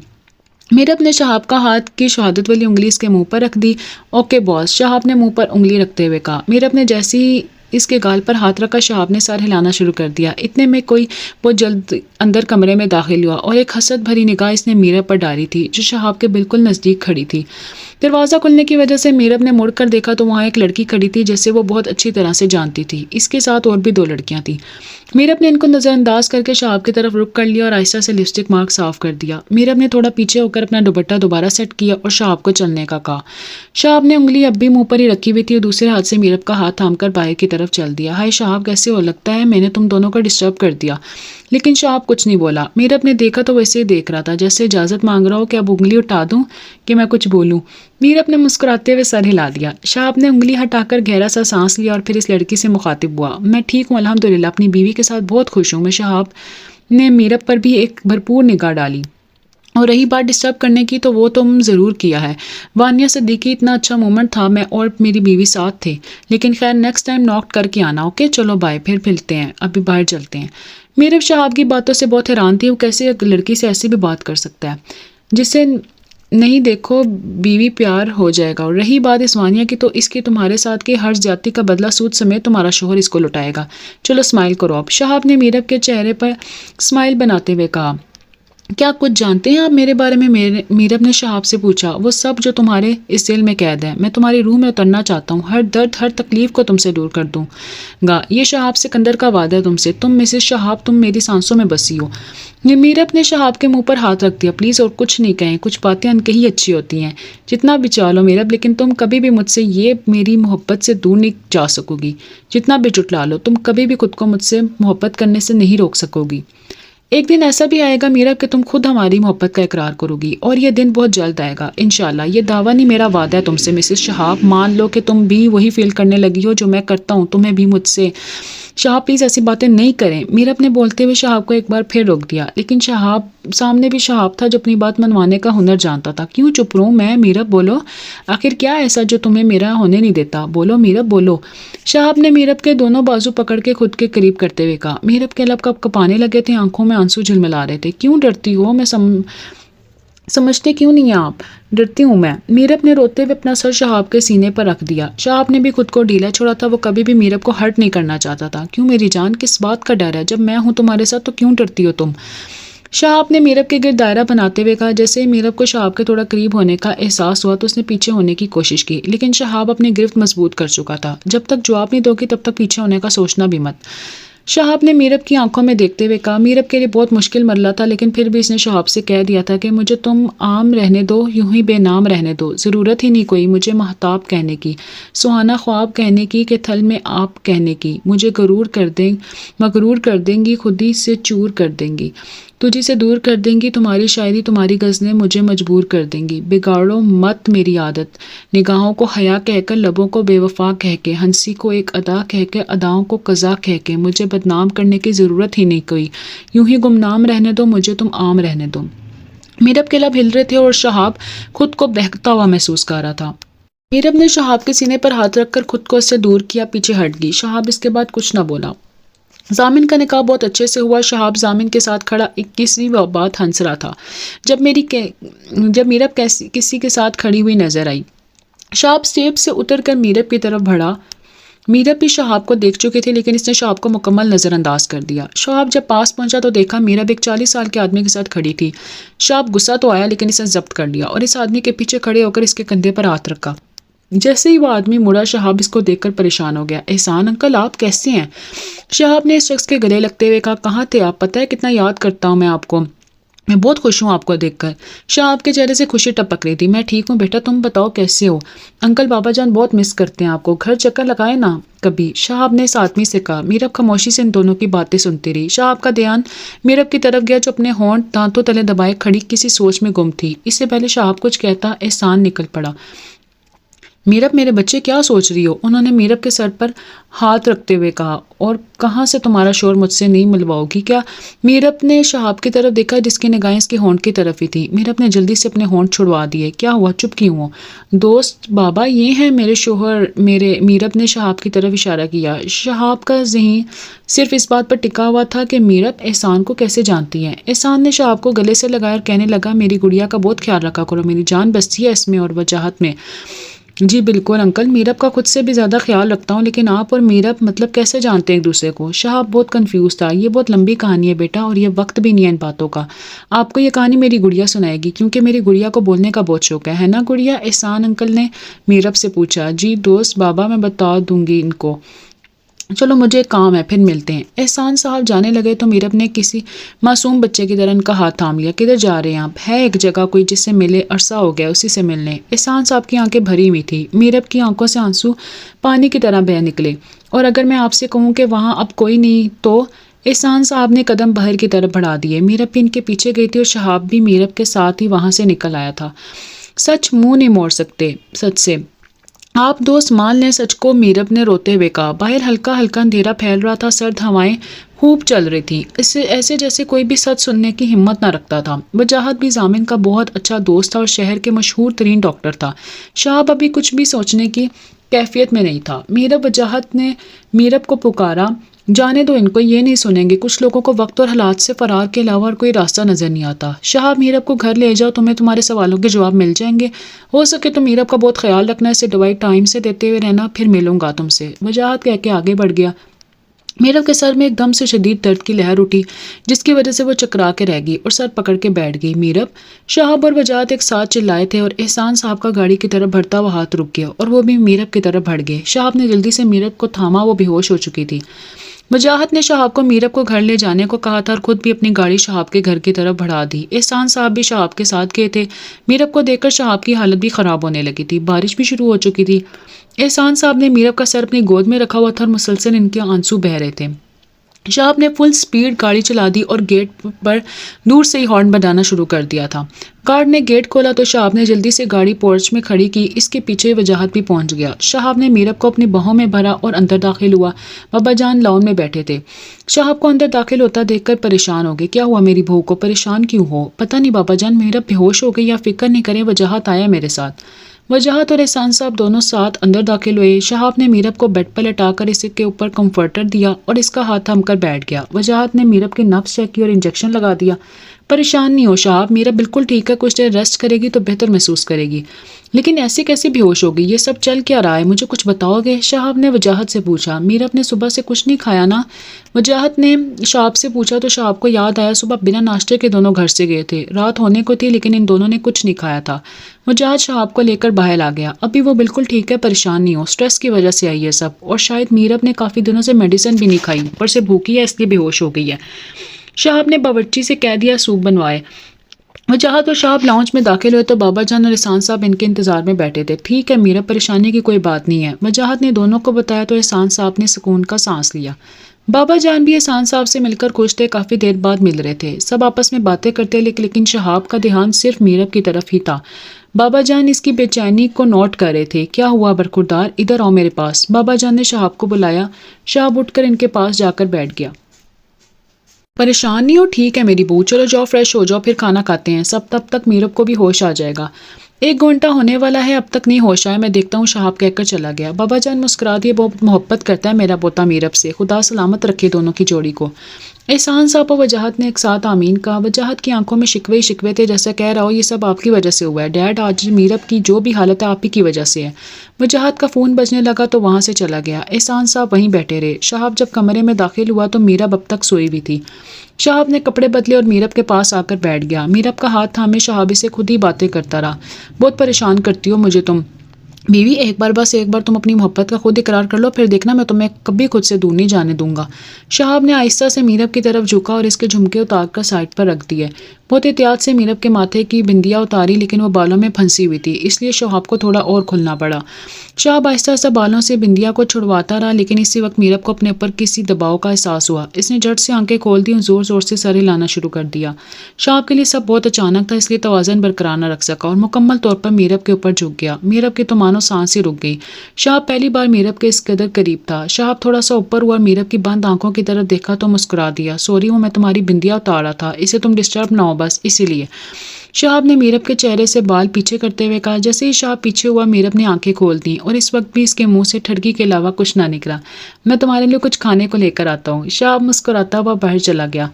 میرب نے شہاب کا ہاتھ کی شہادت والی انگلی اس کے منہ پر رکھ دی۔ اوکے باس، شہاب نے منہ پر انگلی رکھتے ہوئے کہا۔ میرب نے جیسے ہی اس کے گال پر ہاتھ رکھا، شہاب نے سر ہلانا شروع کر دیا۔ اتنے میں کوئی بہت جلد اندر کمرے میں داخل ہوا اور ایک حسد بھری نگاہ اس نے میرب پر ڈالی تھی جو شہاب کے بالکل نزدیک کھڑی تھی۔ دروازہ کھلنے کی وجہ سے میرب نے مڑ کر دیکھا تو وہاں ایک لڑکی کھڑی تھی جسے وہ بہت اچھی طرح سے جانتی تھی، اس کے ساتھ اور بھی 2 لڑکیاں تھیں۔ میرب نے ان کو نظر انداز کر کے شہاب کی طرف رخ کر لیا اور آہستہ سے لپسٹک مارک صاف کر دیا۔ میرب نے تھوڑا پیچھے ہو کر اپنا دوپٹہ دوبارہ سیٹ کیا اور شہاب کو چلنے کا کہا۔ شہاب نے انگلی اب بھی منہ پر ہی رکھی ہوئی تھی اور دوسرے ہاتھ سے میرب کا ہاتھ تھام کر باہر کی طرف چل دیا۔ ہائے شہاب، کیسے ہو، لگتا ہے میں نے تم دونوں کو ڈسٹرب کر دیا۔ لیکن شہاب کچھ نہیں بولا۔ میرب نے دیکھا تو ویسے ہی دیکھ رہا تھا جیسے اجازت مانگ رہا ہو کہ اب انگلی اٹھا دوں کہ میں کچھ بولوں۔ میرب نے مسکراتے ہوئے سر ہلا دیا۔ شہاب نے انگلی ہٹا کر گہرا سا سانس لیا اور پھر اس لڑکی سے مخاطب ہوا۔ میں ٹھیک ہوں الحمدللہ، اپنی بیوی کے ساتھ بہت خوش ہوں میں۔ شہاب نے میرب پر بھی ایک بھرپور نگاہ ڈالی۔ اور رہی بات ڈسٹرب کرنے کی تو وہ تم ضرور کیا ہے، وانیہ صدیقی اتنا اچھا مومنٹ تھا، میں اور میری بیوی ساتھ تھے، لیکن خیر نیکسٹ ٹائم نوٹ کر کے آنا، اوکے چلو بائے، پھر ملتے ہیں، ابھی باہر چلتے ہیں۔ میرب شہاب کی باتوں سے بہت حیران تھی، وہ کیسے ایک لڑکی سے ایسی بھی بات کر سکتا ہے جسے نہیں دیکھو بیوی پیار ہو جائے گا، اور رہی بات اس وانیہ کی تو اس کی تمہارے ساتھ کی ہر زیادتی کا بدلہ سود سمیت تمہارا شوہر اس کو لٹائے گا، چلو اسمائل کرو اب۔ شہاب نے میرب کے چہرے پر اسمائل بناتے ہوئے کہا۔ کیا کچھ جانتے ہیں آپ میرے بارے میں؟ میرب نے شہاب سے پوچھا۔ وہ سب جو تمہارے اس دل میں قید ہے، میں تمہاری روح میں اترنا چاہتا ہوں، ہر درد ہر تکلیف کو تم سے دور کر دوں گا، یہ شہاب سکندر کا وعدہ ہے تم سے، تم مسز شہاب، تم میری سانسوں میں بسی ہو۔ میرب نے شہاب کے منہ پر ہاتھ رکھ دیا۔ پلیز اور کچھ نہیں کہیں، کچھ باتیں انکہی اچھی ہوتی ہیں، جتنا بھی چالو میرب، لیکن تم کبھی بھی مجھ سے یہ میری محبت سے دور نہیں جا سکو گی، جتنا بھی جٹلا لو، تم کبھی بھی خود کو مجھ سے محبت کرنے سے نہیں روک سکو گی۔ ایک دن ایسا بھی آئے گا میرب کہ تم خود ہماری محبت کا اقرار کرو گی، اور یہ دن بہت جلد آئے گا انشاءاللہ، یہ دعویٰ نہیں میرا وعدہ ہے تم سے مسز شہاب، مان لو کہ تم بھی وہی فیل کرنے لگی ہو جو میں کرتا ہوں، تمہیں بھی مجھ سے۔ شہاب پلیز ایسی باتیں نہیں کریں، میرب نے بولتے ہوئے شہاب کو ایک بار پھر روک دیا، لیکن شہاب سامنے بھی شہاب تھا جو اپنی بات منوانے کا ہنر جانتا تھا۔ کیوں چپ رہوں میں؟ میرب بولو، آخر کیا ایسا جو تمہیں میرا ہونے نہیں دیتا، بولو میرب بولو۔ شہاب نے میرب کے دونوں بازو پکڑ کے خود کے قریب کرتے ہوئے کہا۔ میرب کے لب کب کپانے لگے تھے، آنکھوں میں آنسو جھلملا رہے تھے۔ کیوں ڈرتی ہو؟ میں سمجھتے کیوں نہیں ہیں آپ؟ ڈرتی ہوں میں۔ میرب نے روتے ہوئے اپنا سر شہاب کے سینے پر رکھ دیا۔ شہاب نے بھی خود کو ڈھیلا چھوڑا تھا، وہ کبھی بھی میرب کو ہرٹ نہیں کرنا چاہتا تھا۔ کیوں میری جان، کس بات کا ڈر ہے؟ جب میں ہوں تمہارے ساتھ تو کیوں ڈرتی ہو تم؟ شہاب نے میرب کے گرد دائرہ بناتے ہوئے کہا۔ جیسے میرب کو شہاب کے تھوڑا قریب ہونے کا احساس ہوا تو اس نے پیچھے ہونے کی کوشش کی، لیکن شہاب اپنی گرفت مضبوط کر چکا تھا۔ جب تک جواب نہیں دو گی تب تک پیچھے ہونے کا سوچنا بھی مت۔ شہاب نے میرب کی آنکھوں میں دیکھتے ہوئے کہا۔ میرب کے لیے بہت مشکل مرحلہ تھا، لیکن پھر بھی اس نے شہاب سے کہہ دیا تھا کہ مجھے تم عام رہنے دو، یوں ہی بے نام رہنے دو، ضرورت ہی نہیں کوئی مجھے مہتاب کہنے کی، سہانا خواب کہنے کی، کہ تھل میں آپ کہنے کی، مجھے مغرور کر دیں گی، خودی سے چور کر دیں گی۔ تجھے سے دور کر دیں گی، تمہاری شاعری تمہاری غزلیں مجھے مجبور کر دیں گی، بگاڑو مت میری عادت، نگاہوں کو حیا کہہ کر، لبوں کو بے وفا کہہ کے، ہنسی کو ایک ادا کہہ کے، اداؤں کو قضا کہہ کے، مجھے بدنام کرنے کی ضرورت ہی نہیں کوئی، یوں ہی گمنام رہنے دو مجھے، تم عام رہنے دو۔ میرب کے لب ہل رہے تھے اور شہاب خود کو بہکتا ہوا محسوس کر رہا تھا۔ میرب نے شہاب کے سینے پر ہاتھ رکھ کر خود کو اس سے دور کیا، پیچھے ہٹ گئی۔ شہاب اس کے بعد کچھ نہ بولا۔ ضامن کا نکاح بہت اچھے سے ہوا۔ شہاب ضامن کے ساتھ کھڑا 21ویں بات ہنس رہا تھا جب میرب کسی کے ساتھ کھڑی ہوئی نظر آئی۔ شہاب اسٹیپ سے اتر کر میرب کی طرف بڑھا۔ میرب بھی شہاب کو دیکھ چکے تھے لیکن اس نے شہاب کو مکمل نظر انداز کر دیا۔ شہاب جب پاس پہنچا تو دیکھا میرب ایک 40 سال کے آدمی کے ساتھ کھڑی تھی۔ شہاب غصہ تو آیا لیکن اسے ضبط کر لیا اور اس آدمی کے پیچھے کھڑے ہو کر اس کے کندھے پر ہاتھ رکھا۔ جیسے ہی وہ آدمی مڑا شہاب اس کو دیکھ کر پریشان ہو گیا۔ احسان انکل آپ کیسے ہیں؟ شہاب نے اس شخص کے گلے لگتے ہوئے کہا، کہاں تھے آپ؟ پتہ ہے کتنا یاد کرتا ہوں میں آپ کو، میں بہت خوش ہوں آپ کو دیکھ کر۔ شہاب کے چہرے سے خوشی ٹپک رہی تھی۔ میں ٹھیک ہوں بیٹا، تم بتاؤ کیسے ہو؟ انکل بابا جان بہت مس کرتے ہیں آپ کو، گھر چکر لگائے نا کبھی، شہاب نے اس آدمی سے کہا۔ میرب خاموشی سے ان دونوں کی باتیں سنتی رہی۔ شہاب کا دھیان میرب کی طرف گیا جو اپنے ہونٹ دانتوں تلے دبائے کھڑی کسی سوچ میں گم تھی۔ اس سے پہلے شہاب کچھ کہتا احسان نکل پڑا۔ میرب میرے بچے کیا سوچ رہی ہو؟ انہوں نے میرب کے سر پر ہاتھ رکھتے ہوئے کہا۔ اور کہاں سے تمہارا شور مجھ سے نہیں ملواؤ گی کیا؟ میرب نے شہاب کی طرف دیکھا جس کی نگاہیں اس کے ہونٹ کی طرف ہی تھی۔ میرب نے جلدی سے اپنے ہونٹ چھڑوا دیے۔ کیا ہوا، چپ کیوں ہو؟ دوست بابا یہ ہیں میرے شوہر میرب نے شہاب کی طرف اشارہ کیا۔ شہاب کا ذہن صرف اس بات پر ٹکا ہوا تھا کہ میرب احسان کو کیسے جانتی ہے۔ احسان نے شہاب کو گلے سے لگایا اور کہنے لگا، میری گڑیا کا بہت خیال رکھا کرو، میری جان بستی ہے اس میں اور وجاہت میں۔ جی بالکل انکل، میرب کا خود سے بھی زیادہ خیال رکھتا ہوں، لیکن آپ اور میرب مطلب کیسے جانتے ہیں ایک دوسرے کو؟ شہاب بہت کنفیوز تھا۔ یہ بہت لمبی کہانی ہے بیٹا اور یہ وقت بھی نہیں ہے ان باتوں کا۔ آپ کو یہ کہانی میری گڑیا سنائے گی کیونکہ میری گڑیا کو بولنے کا بہت شوق ہے نا گڑیا؟ احسان انکل نے میرب سے پوچھا۔ جی دوست بابا میں بتا دوں گی ان کو، چلو مجھے کام ہے پھر ملتے ہیں۔ احسان صاحب جانے لگے تو میرب نے کسی معصوم بچے کی طرح ان کا ہاتھ تھام لیا۔ کدھر جا رہے ہیں آپ؟ ہے ایک جگہ کوئی جس سے ملے، عرصہ ہو گیا اسی سے ملنے۔ احسان صاحب کی آنکھیں بھری ہوئی تھی۔ میرب کی آنکھوں سے آنسو پانی کی طرح بہہ نکلے۔ اور اگر میں آپ سے کہوں کہ وہاں اب کوئی نہیں تو؟ احسان صاحب نے قدم باہر کی طرف بڑھا دیے۔ میرب بھی ان کے پیچھے گئی تھی اور شہاب بھی میرب کے ساتھ ہی وہاں سے نکل آیا تھا۔ سچ منہ نہیں موڑ سکتے، سچ سے آپ دوست مان لیں سچ کو، میرب نے روتے ہوئے کہا۔ باہر ہلکا ہلکا اندھیرا پھیل رہا تھا، سرد ہوائیں خوب چل رہی تھیں، اس سے ایسے جیسے کوئی بھی سچ سننے کی ہمت نہ رکھتا تھا۔ وجاہت بھی ضامن کا بہت اچھا دوست تھا اور شہر کے مشہور ترین ڈاکٹر تھا۔ شہاب ابھی کچھ بھی سوچنے کی کیفیت میں نہیں تھا۔ وجاہت نے میرب کو پکارا، جانے دو ان کو، یہ نہیں سنیں گے، کچھ لوگوں کو وقت اور حالات سے فرار کے علاوہ اور کوئی راستہ نظر نہیں آتا۔ شہاب میرب کو گھر لے جاؤ، تمہیں تمہارے سوالوں کے جواب مل جائیں گے، ہو سکے تو میرب کا بہت خیال رکھنا، اسے دوائی ٹائم سے دیتے ہوئے رہنا، پھر ملوں گا تم سے، وجاہت کہہ کے آگے بڑھ گیا۔ میرب کے سر میں ایک دم سے شدید درد کی لہر اٹھی جس کی وجہ سے وہ چکرا کے رہ گئی اور سر پکڑ کے بیٹھ گئی۔ میرب، شہاب اور وجاہت ایک ساتھ چلائے تھے اور احسان صاحب کا گاڑی کی طرف بڑھتا ہوا ہاتھ رک گیا اور وہ بھی میرب کی طرف بڑھ گئے۔ شہاب نے جلدی سے میرب کو تھاما، وہ بے ہوش ہو چکی تھی۔ وجاہت نے شہاب کو میرب کو گھر لے جانے کو کہا تھا اور خود بھی اپنی گاڑی شہاب کے گھر کی طرف بڑھا دی۔ احسان صاحب بھی شہاب کے ساتھ گئے تھے۔ میرب کو دیکھ کر شہاب کی حالت بھی خراب ہونے لگی تھی، بارش بھی شروع ہو چکی تھی۔ احسان صاحب نے میرب کا سر اپنی گود میں رکھا ہوا تھا اور مسلسل ان کے آنسو بہہ رہے تھے۔ شہاب نے فل سپیڈ گاڑی چلا دی اور گیٹ پر دور سے ہی ہارن بجانا شروع کر دیا تھا۔ گارڈ نے گیٹ کھولا تو شہاب نے جلدی سے گاڑی پورچ میں کھڑی کی، اس کے پیچھے وجاہت بھی پہنچ گیا۔ شہاب نے میرب کو اپنی باہوں میں بھرا اور اندر داخل ہوا۔ بابا جان لاؤن میں بیٹھے تھے۔ شہاب کو اندر داخل ہوتا دیکھ کر پریشان ہو گئے۔ کیا ہوا میری بہو کو؟ پریشان کیوں ہو؟ پتہ نہیں بابا جان، میرب بے ہوش ہو گئی، یا فکر نہیں کریں، وجاہت آیا میرے ساتھ۔ وجاہت اور احسان صاحب دونوں ساتھ اندر داخل ہوئے۔ شہاب نے میرب کو بیڈ پر لٹا کر اس کے اوپر کمفرٹر دیا اور اس کا ہاتھ تھام کر بیٹھ گیا۔ وجاہت نے میرب کی نبض چیک کی اور انجیکشن لگا دیا۔ پریشان نہیں ہو شہاب، میرب بالکل ٹھیک ہے، کچھ دیر ریسٹ کرے گی تو بہتر محسوس کرے گی۔ لیکن ایسے کیسے بے ہوش ہو گئی؟ یہ سب چل کیا رہا ہے؟ مجھے کچھ بتاؤ گے؟ شہاب نے وجاہت سے پوچھا۔ میرب نے صبح سے کچھ نہیں کھایا نا؟ وجاہت نے شہاب سے پوچھا تو شہاب کو یاد آیا صبح بنا ناشتے کے دونوں گھر سے گئے تھے، رات ہونے کو تھی لیکن ان دونوں نے کچھ نہیں کھایا تھا۔ وجاہت شہاب کو لے کر باہر آ گیا۔ ابھی وہ بالکل ٹھیک ہے، پریشان نہیں ہو، سٹریس کی وجہ سے آئی ہے سب، اور شاید میرب نے کافی دنوں سے میڈیسن بھی نہیں کھائی، اوپر سے بھوکی ہے اس لیے بے ہوش ہو گئی ہے۔ شہاب نے باورچی سے کہہ دیا سوپ بنوائے۔ وجاہت اور شہاب لاؤنج میں داخل ہوئے تو بابا جان اور احسان صاحب ان کے انتظار میں بیٹھے تھے۔ ٹھیک ہے میرب، پریشانی کی کوئی بات نہیں ہے، وجاہت نے دونوں کو بتایا تو احسان صاحب نے سکون کا سانس لیا۔ بابا جان بھی احسان صاحب سے مل کر خوش تھے، کافی دیر بعد مل رہے تھے، سب آپس میں باتیں کرتے لیکن شہاب کا دھیان صرف میرب کی طرف ہی تھا۔ بابا جان اس کی بے چینی کو نوٹ کر رہے تھے۔ کیا ہوا برخوردار، ادھر آؤ میرے پاس۔ بابا جان نے شہاب کو بلایا۔ شہاب اٹھ کر ان کے پاس جا کر بیٹھ گیا۔ پریشان نہیں ہو؟ ٹھیک ہے میری بہو، چلو جاؤ فریش ہو جاؤ، پھر کھانا کھاتے ہیں، سب تب تک میرب کو بھی ہوش آ جائے گا۔ 1 گھنٹہ ہونے والا ہے، اب تک نہیں ہوش آیا، میں دیکھتا ہوں، شہاب کہہ کر چلا گیا۔ بابا جان مسکرا دیے، بہت محبت کرتا ہے میرا پوتا میرب سے، خدا سلامت رکھے دونوں کی جوڑی کو۔ احسان صاحب اور وجاہت نے ایک ساتھ آمین کہا۔ وجاہت کی آنکھوں میں شکوے ہی شکوے تھے، جیسا کہہ رہا ہو یہ سب آپ کی وجہ سے ہوا ہے ڈیڈ، آج میرب کی جو بھی حالت ہے آپ ہی کی وجہ سے ہے۔ وجاہت کا فون بجنے لگا تو وہاں سے چلا گیا۔ احسان صاحب وہیں بیٹھے رہے۔ شہاب جب کمرے میں داخل ہوا تو میرب اب تک سوئی بھی تھی۔ شہاب نے کپڑے بدلے اور میرب کے پاس آ کر بیٹھ گیا۔ میرب کا ہاتھ تھامے شہاب سے خود ہی باتیں کرتا رہا۔ بہت پریشان کرتی ہو مجھے تم بیوی، ایک بار تم اپنی محبت کا خود اقرار کر لو، پھر دیکھنا میں تمہیں کبھی خود سے دور نہیں جانے دوں گا۔ شہاب نے آہستہ سے میرب کی طرف جھکا اور اس کے جھمکے اتار کر سائڈ پر رکھ دیے۔ بہت احتیاط سے میرب کے ماتھے کی بندیاں اتاری، لیکن وہ بالوں میں پھنسی ہوئی تھی، اس لیے شہاب کو تھوڑا اور کھلنا پڑا۔ شہاب آہستہ آہستہ بالوں سے بندیاں کو چھڑواتا رہا، لیکن اسی وقت میرب کو اپنے اوپر کسی دباؤ کا احساس ہوا۔ اس نے جھٹ سے آنکھیں کھول دی اور زور زور سے سر ہلانا شروع کر دیا۔ شہاب کے لیے سب بہت اچانک تھا، اس لیے توازن برقرار نہ رکھ سکا اور مکمل طور پر میرب کے اوپر جھک گیا۔ میرب کی تو مانو سانس ہی رک گئی۔ شہاب پہلی بار میرب کے اس قدر قریب تھا۔ شہاب تھوڑا سا اوپر ہوا اور میرب کی بند آنکھوں کی طرف دیکھا تو مسکرا دیا۔ سوری، وہ میں تمہاری بندیاں اتار رہا تھا، اسے تم ڈسٹرب نہ ہو بس اسی لیے۔ شہاب نے میرب کے چہرے سے بال پیچھے کرتے ہوئے کہا۔ جیسے ہی شہاب پیچھے ہوا میرب نے آنکھیں کھول دیں اور اس وقت بھی اس کے منہ سے ٹھڑکی کے علاوہ کچھ نہ نکلا۔ میں تمہارے لیے کچھ کھانے کو لے کر آتا ہوں۔ شہاب مسکراتا ہوا باہر چلا گیا۔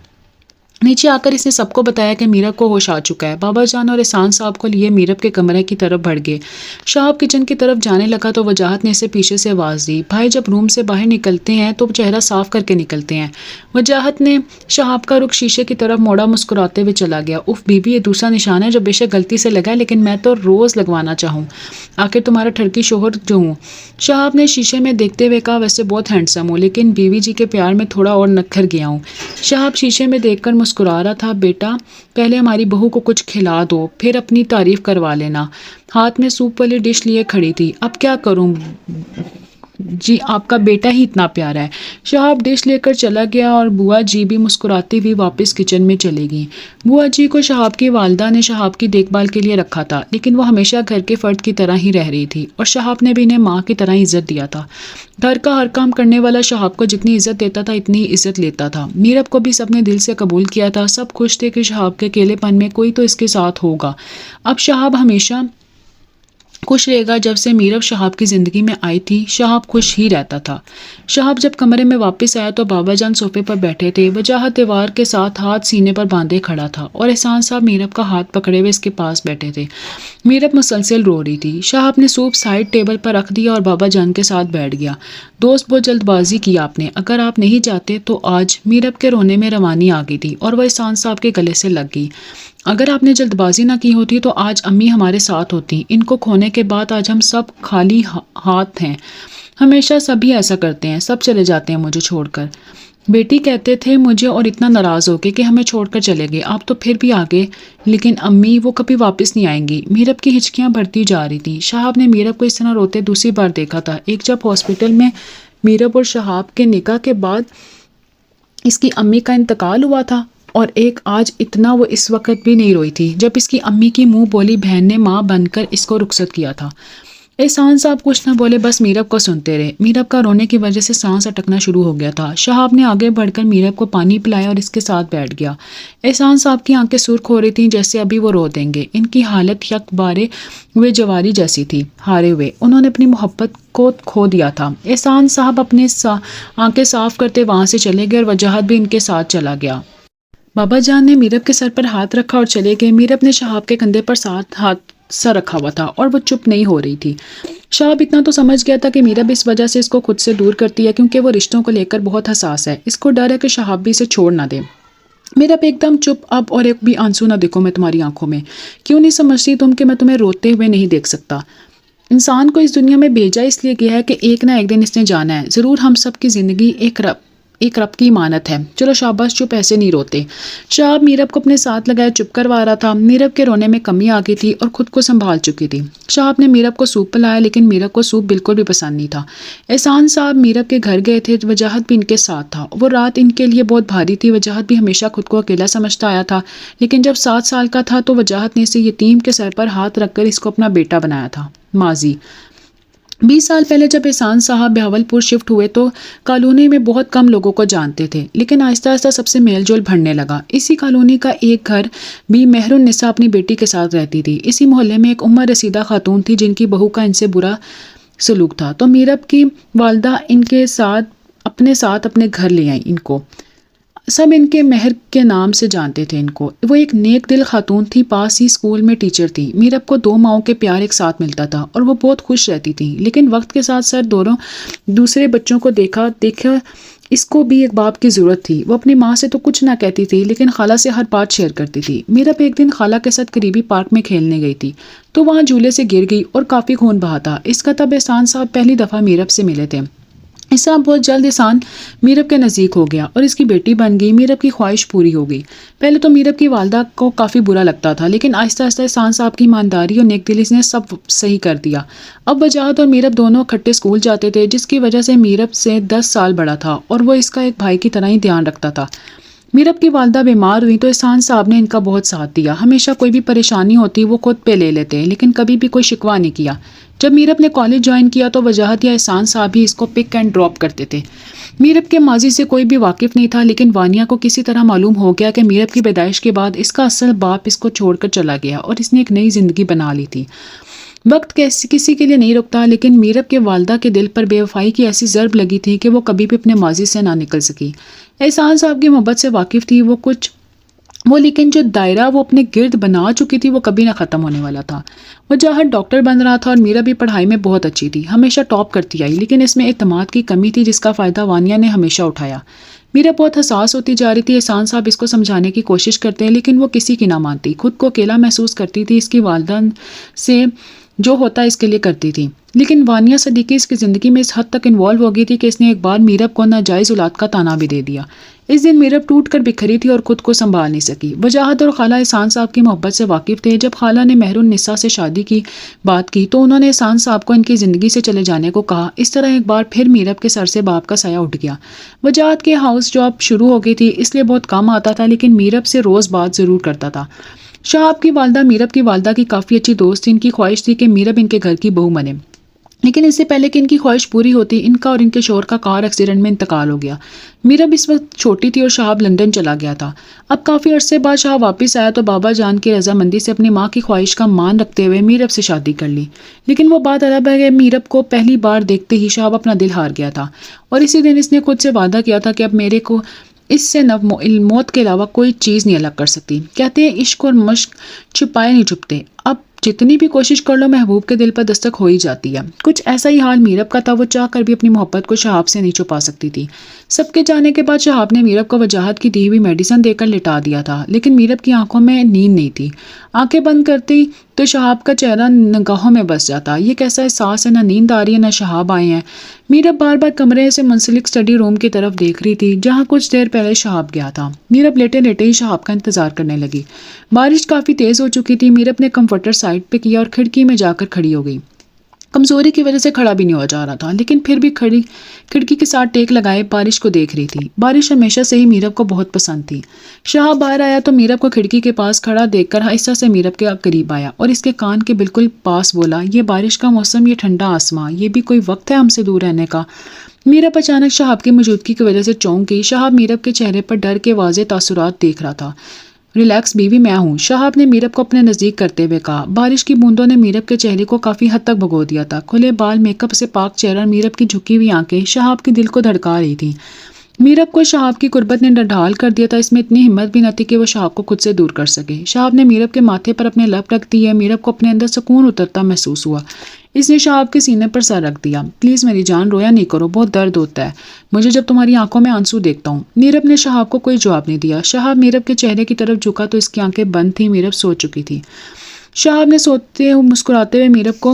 نیچے آ کر اس نے سب کو بتایا کہ میرب کو ہوش آ چکا ہے۔ بابا جان اور احسان صاحب کو لیے میرب کے کمرے کی طرف بڑھ گئے۔ شہاب کچن کی طرف جانے لگا تو وجاہت نے اسے پیچھے سے آواز دی۔ بھائی جب روم سے باہر نکلتے ہیں تو چہرہ صاف کر کے نکلتے ہیں۔ وجاہت نے شہاب کا رخ شیشے کی طرف موڑا، مسکراتے ہوئے چلا گیا۔ اف بیوی، یہ دوسرا نشان ہے جو بے شک غلطی سے لگا ہے، لیکن میں تو روز لگوانا چاہوں، آخر تمہارا ٹھڑکی شوہر جو ہوں۔ شہاب نے شیشے میں دیکھتے ہوئے کہا، ویسے بہت ہینڈسم ہوں، لیکن بیوی جی کے پیار میں تھوڑا اور نکھر گیا ہوں۔ شہاب شیشے میں دیکھ کر مسکرا رہا تھا۔ بیٹا پہلے ہماری بہو کو کچھ کھلا دو، پھر اپنی تعریف کروا لینا۔ ہاتھ میں سوپ والی ڈش لیے کھڑی تھی۔ اب کیا کروں جی، آپ کا بیٹا ہی اتنا پیارا ہے۔ شہاب ڈش لے کر چلا گیا اور بوا جی بھی مسکراتی ہوئی واپس کچن میں چلی گئیں۔ بوا جی کو شہاب کی والدہ نے شہاب کی دیکھ بھال کے لیے رکھا تھا، لیکن وہ ہمیشہ گھر کے فرد کی طرح ہی رہ رہی تھی اور شہاب نے بھی انہیں ماں کی طرح عزت دیا تھا۔ گھر کا ہر کام کرنے والا شہاب کو جتنی عزت دیتا تھا اتنی ہی عزت لیتا تھا۔ میرب کو بھی سب نے دل سے قبول کیا تھا۔ سب خوش تھے کہ شہاب کے اکیلے پن میں کوئی تو اس کے ساتھ ہوگا۔ اب شہاب ہمیشہ خوش رہے گا۔ جب سے میرب شہاب کی زندگی میں آئی تھی شہاب خوش ہی رہتا تھا۔ شہاب جب کمرے میں واپس آیا تو بابا جان صوفے پر بیٹھے تھے۔ وجاہت دیوار کے ساتھ ہاتھ سینے پر باندھے کھڑا تھا اور احسان صاحب میرب کا ہاتھ پکڑے ہوئے اس کے پاس بیٹھے تھے۔ میرب مسلسل رو رہی تھی۔ شہاب نے سوپ سائڈ ٹیبل پر رکھ دیا اور بابا جان کے ساتھ بیٹھ گیا۔ دوست بہت جلد بازی کی آپ نے، اگر آپ نہیں جاتے تو آج میرب کے رونے میں روانی آ گئی تھی اور وہ احسان صاحب کے گلے سے لگ گئی۔ اگر آپ نے جلد بازی نہ کی ہوتی تو آج امی ہمارے ساتھ ہوتی۔ ان کو کھونے کے بعد آج ہم سب خالی ہاتھ ہیں۔ ہمیشہ سبھی ایسا کرتے ہیں، سب چلے جاتے ہیں مجھے چھوڑ کر۔ بیٹی کہتے تھے مجھے اور اتنا ناراض ہو کے کہ ہمیں چھوڑ کر چلے گئے، آپ تو پھر بھی آگے، لیکن امی وہ کبھی واپس نہیں آئیں گی۔ میرب کی ہچکیاں بڑھتی جا رہی تھی۔ شہاب نے میرب کو اس طرح روتے دوسری بار دیکھا تھا، ایک جب ہاسپٹل میں میرب اور شہاب کے نکاح کے بعد اس کی امی کا انتقال ہوا تھا، اور ایک آج اتنا وہ اس وقت بھی نہیں روئی تھی جب اس کی امی کی منہ بولی بہن نے ماں بن کر اس کو رخصت کیا تھا۔ احسان صاحب کچھ نہ بولے، بس میرب کو سنتے رہے۔ میرب کا رونے کی وجہ سے سانس اٹکنا شروع ہو گیا تھا۔ شہاب نے آگے بڑھ کر میرب کو پانی پلایا اور اس کے ساتھ بیٹھ گیا۔ احسان صاحب کی آنکھیں سرخ ہو رہی تھیں جیسے ابھی وہ رو دیں گے۔ ان کی حالت یک بارے ہوئے جواری جیسی تھی، ہارے ہوئے۔ انہوں نے اپنی محبت کو کھو دیا تھا۔ احسان صاحب اپنے آنکھیں صاف کرتے وہاں سے چلے گئے اور وجاہت بھی ان کے ساتھ چلا گیا۔ بابا جان نے میرب کے سر پر ہاتھ رکھا اور چلے گئے۔ میرب نے شہاب کے کندھے پر ساتھ ہاتھ سا رکھا ہوا تھا اور وہ چپ نہیں ہو رہی تھی۔ شہاب اتنا تو سمجھ گیا تھا کہ میرب اس وجہ سے اس کو خود سے دور کرتی ہے کیونکہ وہ رشتوں کو لے کر بہت حساس ہے۔ اس کو ڈر ہے کہ شہاب بھی اسے چھوڑ نہ دے۔ میرب ایک دم چپ، اب اور ایک بھی آنسو نہ دیکھو میں تمہاری آنکھوں میں۔ کیوں نہیں سمجھتی تم کہ میں تمہیں روتے ہوئے نہیں دیکھ سکتا؟ انسان کو اس دنیا میں بھیجا اس لیے گیا ہے کہ ایک نہ ایک دن اس نے جانا ہے۔ ضرور ہم سب کی زندگی ایک رب کی امانت ہے، چلو شاباش جو پیسے نہیں روتے۔ شہاب میرب کو اپنے ساتھ لگائے چپ کروا رہا تھا۔ میرب کے رونے میں کمی آ گئی تھی اور خود کو سنبھال چکی تھی۔ شہاب نے میرب کو سوپ پلایا لیکن میرب کو سوپ بالکل بھی پسند نہیں تھا۔ احسان صاحب میرب کے گھر گئے تھے، وجاہت بھی ان کے ساتھ تھا۔ وہ رات ان کے لیے بہت بھاری تھی۔ وجاہت بھی ہمیشہ خود کو اکیلا سمجھتا آیا تھا، لیکن جب 7 سال کا تھا تو وجاہت نے اسے یتیم کے سر پر ہاتھ رکھ کر اس کو اپنا بیٹا بنایا تھا۔ ماضی 20 سال پہلے جب احسان صاحب بہاول پور شفٹ ہوئے تو کالونی میں بہت کم لوگوں کو جانتے تھے، لیکن آہستہ آہستہ سب سے میل جول بڑھنے لگا۔ اسی کالونی کا ایک گھر بھی مہر النساء اپنی بیٹی کے ساتھ رہتی تھی۔ اسی محلے میں ایک عمر رسیدہ خاتون تھی جن کی بہو کا ان سے برا سلوک تھا، تو میرب کی والدہ ان کے ساتھ اپنے گھر لے آئیں۔ ان کو سب ان کے مہر کے نام سے جانتے تھے ان کو۔ وہ ایک نیک دل خاتون تھی، پاس ہی اسکول میں ٹیچر تھی۔ میرب کو 2 ماؤں کے پیار ایک ساتھ ملتا تھا اور وہ بہت خوش رہتی تھی، لیکن وقت کے ساتھ ساتھ دونوں دوسرے بچوں کو دیکھا اس کو بھی ایک باپ کی ضرورت تھی۔ وہ اپنی ماں سے تو کچھ نہ کہتی تھی، لیکن خالہ سے ہر بات شیئر کرتی تھی۔ میرب ایک دن خالہ کے ساتھ قریبی پارک میں کھیلنے گئی تھی تو وہاں جھولے سے گر گئی اور کافی خون بہا تھا۔ اس کا تب احسان صاحب پہلی دفعہ میرب سے ملے تھے۔ احسان بہت جلد احسان میرب کے نزدیک ہو گیا اور اس کی بیٹی بن گئی۔ میرب کی خواہش پوری ہو گئی۔ پہلے تو میرب کی والدہ کو کافی برا لگتا تھا، لیکن آہستہ آہستہ احسان صاحب کی ایمانداری اور نیک دلی نے سب صحیح کر دیا۔ اب وجاہت اور میرب دونوں اکٹھے اسکول جاتے تھے، جس کی وجہ سے میرب سے 10 سال بڑا تھا اور وہ اس کا ایک بھائی کی طرح ہی دھیان رکھتا تھا۔ میرب کی والدہ بیمار ہوئی تو احسان صاحب نے ان کا بہت ساتھ دیا۔ ہمیشہ کوئی بھی پریشانی ہوتی وہ خود پہ لے لیتے، لیکن کبھی بھی کوئی شکوہ نہیں کیا۔ جب میرب نے کالج جوائن کیا تو وجاہت یا احسان صاحب بھی اس کو پک اینڈ ڈراپ کرتے تھے۔ میرب کے ماضی سے کوئی بھی واقف نہیں تھا، لیکن وانیہ کو کسی طرح معلوم ہو گیا کہ میرب کی پیدائش کے بعد اس کا اصل باپ اس کو چھوڑ کر چلا گیا اور اس نے ایک نئی زندگی بنا لی تھی۔ وقت کسی کے لیے نہیں رکتا، لیکن میرب کے والدہ کے دل پر بے وفائی کی ایسی ضرب لگی تھی کہ وہ کبھی بھی اپنے ماضی سے نہ نکل سکی۔ احسان صاحب کی محبت سے واقف تھی لیکن جو دائرہ وہ اپنے گرد بنا چکی تھی وہ کبھی نہ ختم ہونے والا تھا۔ وجاہت ڈاکٹر بن رہا تھا اور میرا بھی پڑھائی میں بہت اچھی تھی، ہمیشہ ٹاپ کرتی آئی، لیکن اس میں اعتماد کی کمی تھی جس کا فائدہ وانیہ نے ہمیشہ اٹھایا۔ میرا بہت حساس ہوتی جا رہی تھی۔ احسان صاحب اس کو سمجھانے کی کوشش کرتے ہیں لیکن وہ کسی کی نہ مانتی، خود کو اکیلا محسوس کرتی تھی۔ اس کی والدہ سے جو ہوتا اس کے لیے کرتی تھی، لیکن وانیہ صدیقی اس کی زندگی میں اس حد تک انوالو ہو گئی تھی کہ اس نے ایک بار میرب کو ناجائز اولاد کا طعنہ بھی دے دیا۔ اس دن میرب ٹوٹ کر بکھری تھی اور خود کو سنبھال نہیں سکی۔ وجاہت اور خالہ احسان صاحب کی محبت سے واقف تھے۔ جب خالہ نے مہر النساء سے شادی کی بات کی تو انہوں نے احسان صاحب کو ان کی زندگی سے چلے جانے کو کہا۔ اس طرح ایک بار پھر میرب کے سر سے باپ کا سایہ اٹھ گیا۔ وجاہت کے ہاؤس جاب شروع ہو گئی تھی، اس لیے بہت کم آتا تھا، لیکن میرب سے روز بات ضرور کرتا تھا۔ شہاب کی والدہ میرب کی والدہ کی کافی اچھی دوست تھی۔ ان کی خواہش تھی کہ میرب ان کے گھر کی بہو بنے، لیکن اس سے پہلے کہ ان کی خواہش پوری ہوتی ان کا اور ان کے شوہر کا کار ایکسیڈنٹ میں انتقال ہو گیا۔ میرب اس وقت چھوٹی تھی اور شہاب لندن چلا گیا تھا۔ اب کافی عرصے بعد شہاب واپس آیا تو بابا جان کی رضامندی سے اپنی ماں کی خواہش کا مان رکھتے ہوئے میرب سے شادی کر لی، لیکن وہ بات الگ ہے کہ میرب کو پہلی بار دیکھتے ہی شہاب اپنا دل ہار گیا تھا اور اسی دن اس نے خود سے وعدہ کیا تھا کہ اب میرے کو اس سے موت کے علاوہ کوئی چیز نہیں الگ کر سکتی۔ کہتے ہیں عشق اور مشق چھپائے نہیں چھپتے، اب جتنی بھی کوشش کر لو محبوب کے دل پر دستک ہو ہی جاتی ہے۔ کچھ ایسا ہی حال میرب کا تھا، وہ چاہ کر بھی اپنی محبت کو شہاب سے نہیں چھپا سکتی تھی۔ سب کے جانے کے بعد شہاب نے میرب کو وجاہت کی دی ہوئی میڈیسن دے کر لٹا دیا تھا، لیکن میرب کی آنکھوں میں نیند نہیں تھی۔ آنکھیں بند کرتی تو شہاب کا چہرہ نگاہوں میں بس جاتا۔ یہ کیسا احساس ہے، نہ نیند آ رہی ہے نہ شہاب آئے ہیں۔ میرب بار بار کمرے سے منسلک اسٹڈی روم کی طرف دیکھ رہی تھی جہاں کچھ دیر پہلے شہاب گیا تھا۔ میرب لیٹے لیٹے ہی شہاب کا انتظار کرنے لگی۔ بارش کافی تیز ہو چکی تھی۔ میرب نے کمفرٹر سائڈ پہ کیا اور کھڑکی میں جا کر کھڑی ہو گئی۔ کمزوری کی وجہ سے کھڑا بھی نہیں ہو جا رہا تھا، لیکن پھر بھی کھڑکی کے ساتھ ٹیک لگائے بارش کو دیکھ رہی تھی۔ بارش ہمیشہ سے ہی میرب کو بہت پسند تھی۔ شہاب باہر آیا تو میرب کو کھڑکی کے پاس کھڑا دیکھ کر آہستہ سے میرب کے قریب آیا اور اس کے کان کے بالکل پاس بولا، یہ بارش کا موسم، یہ ٹھنڈا آسماں، یہ بھی کوئی وقت ہے ہم سے دور رہنے کا؟ میرب اچانک شہاب کی موجودگی کی وجہ سے چونک گئی۔ شہاب میرب کے چہرے پر ڈر کے واضح تاثرات دیکھ رہا تھا۔ ریلیکس بیوی میں ہوں، شہاب نے میرب کو اپنے نزدیک کرتے ہوئے کہا۔ بارش کی بوندوں نے میرب کے چہرے کو کافی حد تک بھگو دیا تھا۔ کھلے بال، میک اپ سے پاک چہرہ اور میرب کی جھکی ہوئی آنکھیں شہاب کے دل کو دھڑکا رہی تھی۔ میرب کو شہاب کی قربت نے ڈھال کر دیا تھا۔ اس میں اتنی ہمت بھی نہ تھی کہ وہ شہاب کو خود سے دور کر سکے۔ شہاب نے میرب کے ماتھے پر اپنے لب رکھ دیے۔ میرب کو اپنے اندر سکون اترتا محسوس ہوا۔ اس نے شہاب کے سینے پر سر رکھ دیا۔ پلیز میری جان، رویا نہیں کرو، بہت درد ہوتا ہے مجھے جب تمہاری آنکھوں میں آنسو دیکھتا ہوں۔ میرب نے شہاب کو کوئی جواب نہیں دیا۔ شہاب میرب کے چہرے کی طرف جھکا تو اس کی آنکھیں بند تھیں۔ میرب سو چکی تھی۔ شہاب نے سوتے ہوئے مسکراتے ہوئے میرب کو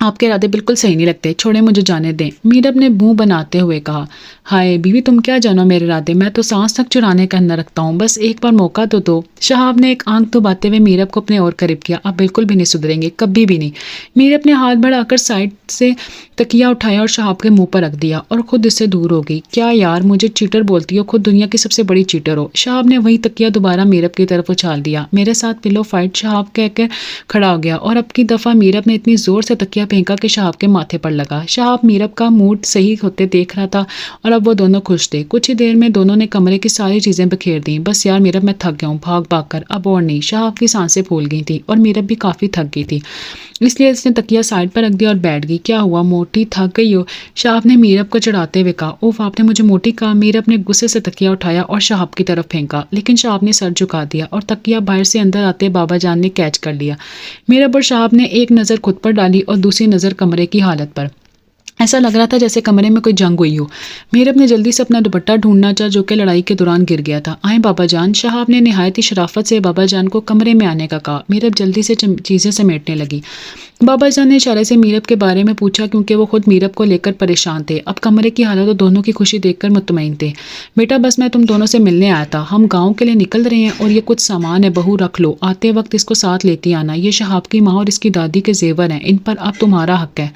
آپ کے ارادے بالکل صحیح نہیں لگتے، چھوڑیں مجھے جانے دیں۔ میرب نے منہ بناتے ہوئے کہا۔ ہائے بیوی، تم کیا جانو میرے ارادے، میں تو سانس تک چڑھانے کا نہ رکھتا ہوں، بس ایک بار موقع تو دو۔ شہاب نے ایک آنکھ دباتے ہوئے میرب کو اپنے اور قریب کیا۔ آپ بالکل بھی نہیں سدھریں گے، کبھی بھی نہیں۔ میرب نے ہاتھ بڑھا کر سائڈ سے تکیا اٹھایا اور شہاب کے منہ پر رکھ دیا اور خود اس سے دور ہو گئی۔ کیا یار، مجھے چیٹر بولتی ہو، خود دنیا کی سب سے بڑی چیٹر ہو۔ شہاب نے وہی تکیا دوبارہ میرب کی طرف اچھال دیا۔ میرے ساتھ پلو فائٹ، شہاب کہہ کر کھڑا ہو گیا اور اب کی دفعہ میرب نے اتنی زور سے تکیا پھینکا کہ شہاب کے ماتھے پر لگا۔ شہاب میرب کا موڈ صحیح ہوتے دیکھ رہا تھا اور اب وہ دونوں خوش تھے۔ کچھ ہی دیر میں دونوں نے کمرے کی ساری چیزیں بکھیر دیں۔ بس یار میرب، میں تھک گیا ہوں بھاگ بھاگ کر، اب اور نہیں۔ شہاب کی سانسیں پھول گئی تھی اور میرب بھی کافی تھک گئی تھی، اس لیے اس نے تکیا سائڈ پر رکھ دیا اور بیٹھ گئی۔ کیا ہوا موٹی، تھک گئی ہو؟ شہاب نے میرب کو چڑھاتے ہوئے کہا۔ اوف، آپ نے مجھے موٹی کہا؟ میرب نے غصے سے تکیا اٹھایا اور شہاب کی طرف پھینکا، لیکن شہاب نے سر جھکا دیا اور تکیا باہر سے اندر آتے بابا جان نے کیچ کر لیا۔ میرب اور شہاب نے ایک نظر خود پر ڈالی اور دوسری نظر کمرے کی حالت پر۔ ایسا لگ رہا تھا جیسے کمرے میں کوئی جنگ ہوئی ہو۔ میرب نے جلدی سے اپنا دوپٹہ ڈھونڈنا چاہا جو کہ لڑائی کے دوران گر گیا تھا۔ آئیں بابا جان، شہاب نے نہایت ہی شرافت سے بابا جان کو کمرے میں آنے کا کہا۔ میرب جلدی سے چیزیں سمیٹنے لگی۔ بابا جان نے اشارے سے میرب کے بارے میں پوچھا کیونکہ وہ خود میرب کو لے کر پریشان تھے۔ اب کمرے کی حالت اور دونوں کی خوشی دیکھ کر مطمئن تھے۔ بیٹا بس میں تم دونوں سے ملنے آیا تھا، ہم گاؤں کے لیے نکل رہے ہیں اور یہ کچھ سامان ہے، بہو رکھ لو، آتے وقت اس کو ساتھ لیتی آنا۔ یہ شہاب کی ماں اور اس کی دادی کے زیور ہیں، ان پر اب تمہارا حق ہے۔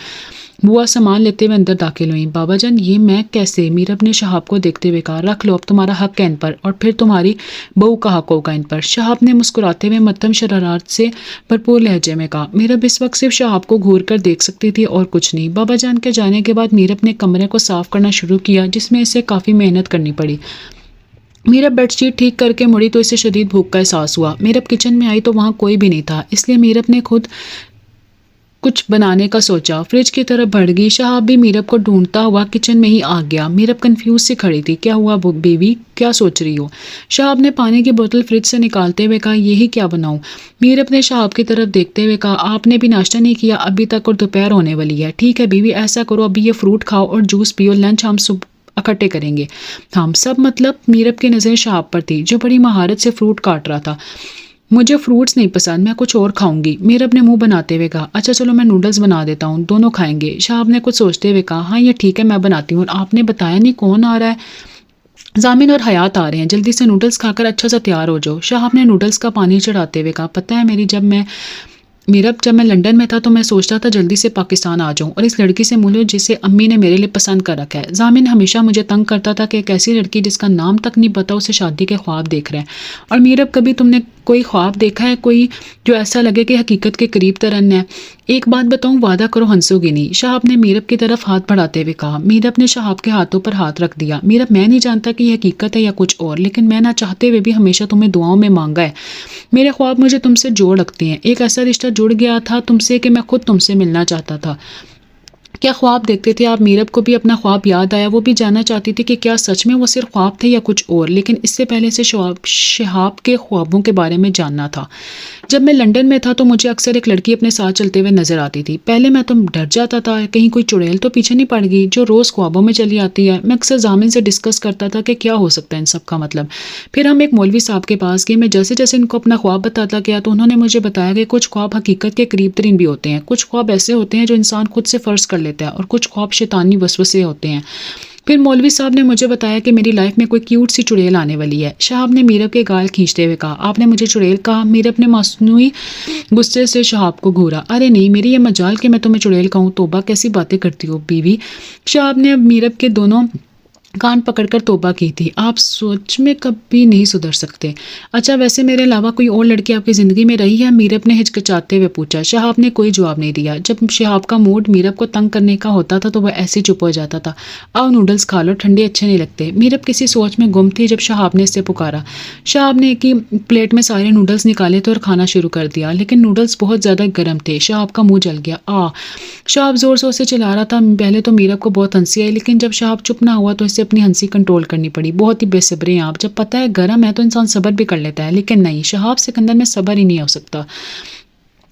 بوا سامان لیتے ہوئے اندر داخل ہوئی۔ بابا جان یہ میں کیسے؟ میرب نے شہاب کو دیکھتے ہوئے کہا۔ رکھ لو، اب تمہارا حق ہے ان پر، اور پھر تمہاری بہو کا حق ہوگا ان پر۔ شہاب نے مسکراتے ہوئے مدھم شرارت سے بھرپور لہجے میں کہا۔ میرب اس وقت صرف شہاب کو گھور کر دیکھ سکتی تھی اور کچھ نہیں۔ بابا جان کے جانے کے بعد میرب نے کمرے کو صاف کرنا شروع کیا، جس میں اسے کافی محنت کرنی پڑی۔ میرب بیڈ شیٹ ٹھیک کر کے مڑی تو اسے شدید بھوک کا احساس ہوا۔ میرب کچن میں آئی تو وہاں کوئی بھی نہیں تھا، اس لیے میرب نے خود کچھ بنانے کا سوچا۔ فریج کی طرف بڑھ گئی۔ شہاب بھی میرب کو ڈھونڈتا ہوا کچن میں ہی آ گیا۔ میرب کنفیوز سی کھڑی تھی۔ کیا ہوا بیوی، کیا سوچ رہی ہو؟ شہاب نے پانی کی بوتل فریج سے نکالتے ہوئے کہا۔ یہی کیا بناؤں؟ میرب نے شہاب کی طرف دیکھتے ہوئے کہا۔ آپ نے بھی ناشتہ نہیں کیا ابھی تک اور دوپہر ہونے والی ہے۔ ٹھیک ہے بیوی، ایسا کرو ابھی یہ فروٹ کھاؤ اور جوس پیو، لنچ ہم صبح اکٹھے کریں گے۔ ہم سب مطلب؟ میرب کی نظر شہاب پر تھی جو بڑی مہارت سے فروٹ کاٹ رہا تھا۔ مجھے فروٹس نہیں پسند، میں کچھ اور کھاؤں گی، میرب نے منہ بناتے ہوئے کہا۔ اچھا چلو میں نوڈلز بنا دیتا ہوں، دونوں کھائیں گے۔ شہاب نے کچھ سوچتے ہوئے کہا۔ ہاں یہ ٹھیک ہے، میں بناتی ہوں۔ اور آپ نے بتایا نہیں کون آ رہا ہے؟ ضامن اور حیات آ رہے ہیں، جلدی سے نوڈلز کھا کر اچھا سا تیار ہو جاؤ۔ شہاب نے نوڈلز کا پانی چڑھاتے ہوئے کہا۔ پتہ ہے جب میں لندن میں تھا تو میں سوچتا تھا جلدی سے پاکستان آ جاؤں اور اس لڑکی سے ملوں جسے امی نے میرے لیے پسند کر رکھا ہے۔ ضامن ہمیشہ مجھے تنگ کرتا تھا کہ ایک ایسی لڑکی جس کا نام تک نہیں پتا اسے شادی کے خواب دیکھ رہا ہے۔ اور میرب کبھی تم نے کوئی خواب دیکھا ہے کوئی جو ایسا لگے کہ حقیقت کے قریب ترن ہے؟ ایک بات بتاؤں، وعدہ کرو ہنسو گی نہیں۔ شہاب نے میرب کی طرف ہاتھ بڑھاتے ہوئے کہا۔ میرب نے شہاب کے ہاتھوں پر ہاتھ رکھ دیا۔ میرب میں نہیں جانتا کہ یہ حقیقت ہے یا کچھ اور، لیکن میں نہ چاہتے ہوئے بھی ہمیشہ تمہیں دعاؤں میں مانگا ہے۔ میرے خواب مجھے تم سے جوڑ رکھتے ہیں، ایک ایسا رشتہ جڑ گیا تھا تم سے کہ میں خود تم سے ملنا چاہتا تھا۔ کیا خواب دیکھتے تھے آپ؟ میرب کو بھی اپنا خواب یاد آیا، وہ بھی جاننا چاہتی تھی کہ کیا سچ میں وہ صرف خواب تھے یا کچھ اور، لیکن اس سے پہلے سے شہاب کے خوابوں کے بارے میں جاننا تھا۔ جب میں لندن میں تھا تو مجھے اکثر ایک لڑکی اپنے ساتھ چلتے ہوئے نظر آتی تھی۔ پہلے میں تو ڈر جاتا تھا کہیں کوئی چڑیل تو پیچھے نہیں پڑ گئی جو روز خوابوں میں چلی آتی ہے۔ میں اکثر ضامن سے ڈسکس کرتا تھا کہ کیا ہو سکتا ہے ان سب کا مطلب۔ پھر ہم ایک مولوی صاحب کے پاس گئے، میں جیسے جیسے ان کو اپنا خواب بتاتا گیا تو انہوں نے مجھے بتایا کہ کچھ خواب حقیقت کے قریب ترین بھی ہوتے ہیں، کچھ خواب ایسے ہوتے ہیں جو انسان خود سے فرض کر لیتا ہے، اور کچھ خواب شیطانی وسوسے ہوتے ہیں۔ پھر مولوی صاحب نے مجھے بتایا کہ میری لائف میں کوئی کیوٹ سی چڑیل آنے والی ہے۔ شہاب نے میرب کے گال کھینچتے ہوئے کہا۔ آپ نے مجھے چڑیل کہا؟ میرب نے مصنوعی غصے سے شہاب کو گھورا۔ ارے نہیں، میری یہ مجال کہ میں تمہیں چڑیل کہوں؟ توبہ، کیسی باتیں کرتی ہو بیوی۔ شہاب نے اب میرب کے دونوں کان پکڑ کر توبہ کی تھی۔ آپ سوچ میں کبھی نہیں سدھر سکتے۔ اچھا ویسے میرے علاوہ کوئی اور لڑکی آپ کی زندگی میں رہی ہے؟ میرب نے ہچکچاتے ہوئے پوچھا۔ شہاب نے کوئی جواب نہیں دیا۔ جب شہاب کا موڈ میرب کو تنگ کرنے کا ہوتا تھا تو وہ ایسے چپ ہو جاتا تھا۔ آؤ نوڈلز کھا لو، ٹھنڈے اچھے نہیں لگتے۔ میرب کسی سوچ میں گم تھی جب شہاب نے اس سے پکارا۔ شہاب نے ایک ہی پلیٹ میں سارے نوڈلز نکالے تھے اور کھانا شروع کر دیا، لیکن نوڈلز بہت زیادہ گرم تھے۔ شہاب کا منہ جل گیا۔ شہاب زور زور سے چلا رہا تھا۔ پہلے تو میرب کو بہت ہنسی آئی، لیکن جب شہاب چپ نہ ہوا تو اسے اپنی ہنسی کنٹرول کرنی پڑی۔ بہت ہی بے صبرے ہیں آپ، جب پتہ ہے گرم ہے تو انسان صبر بھی کر لیتا ہے، لیکن نہیں، شہاب سکندر میں صبر ہی نہیں ہو سکتا۔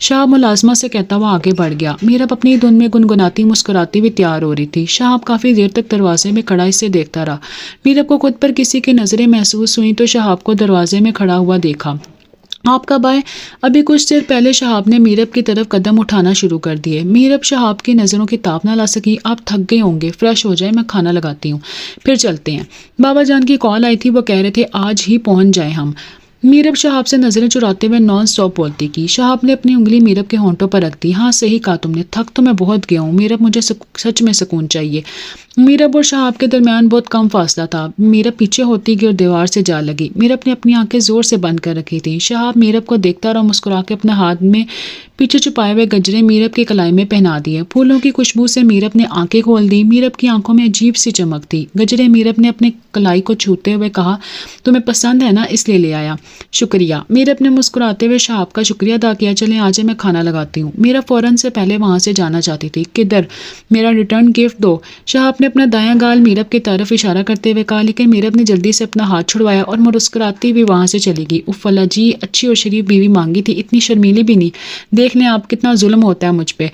شہاب ملازمہ سے کہتا ہوا آگے بڑھ گیا۔ میرب اپنی دھن میں گنگناتی مسکراتی ہوئی تیار ہو رہی تھی۔ شہاب کافی دیر تک دروازے میں کھڑا اسے دیکھتا رہا۔ میرب کو خود پر کسی کی نظریں محسوس ہوئیں تو شہاب کو دروازے میں کھڑا ہوا دیکھا۔ آپ کب آئے؟ ابھی کچھ دیر پہلے شہاب نے میرب کی طرف قدم اٹھانا شروع کر دیے۔ میرب شہاب کی نظروں کی تاب نہ لا سکی۔ آپ تھک گئے ہوں گے، فریش ہو جائے، میں کھانا لگاتی ہوں، پھر چلتے ہیں۔ بابا جان کی کال آئی تھی، وہ کہہ رہے تھے آج ہی پہنچ جائیں ہم۔ میرب شہاب سے نظریں چراتے ہوئے نان سٹاپ بولتی کی۔ شہاب نے اپنی انگلی میرب کے ہونٹوں پر رکھ دی۔ ہاں صحیح کہا تم نے، تھک تو میں بہت گیا ہوں میرب، مجھے سچ میں سکون چاہیے۔ میرب اور شہاب کے درمیان بہت کم فاصلہ تھا۔ میرب پیچھے ہوتی گئی اور دیوار سے جا لگی۔ میرب نے اپنی آنکھیں زور سے بند کر رکھی تھی۔ شہاب میرب کو دیکھتا رہا، مسکرا کے اپنا ہاتھ میں پیچھے چھپائے ہوئے گجرے میرب کی کلائی میں پہنا دیے۔ پھولوں کی خوشبو سے میرب نے آنکھیں کھول دی۔ میرب کی آنکھوں میں عجیب سی چمک تھی۔ گجرے میرب نے اپنے کلائی کو چھوتے ہوئے کہا، تمہیں پسند ہے نا، اس لیے لے آیا۔ شکریہ۔ میرب نے مسکراتے ہوئے شہاب کا شکریہ ادا کیا۔ چلیں آجائے، میں کھانا لگاتی ہوں۔ میرب فوراً سے پہلے وہاں سے جانا چاہتی تھی۔ کدھر؟ میرا ریٹرن گفٹ دو۔ شہاب نے اپنا دایاں گال میرب کی طرف اشارہ کرتے ہوئے کہا، لیکن میرب نے جلدی سے اپنا ہاتھ چھڑوایا اور مسکراتی ہوئی وہاں سے چلی گئی۔ اف اللہ جی، اچھی اور شریف بیوی مانگی تھی، اتنی شرمیلی بھی نہیں۔ دیکھ لیں آپ کتنا ظلم ہوتا ہے مجھ پہ۔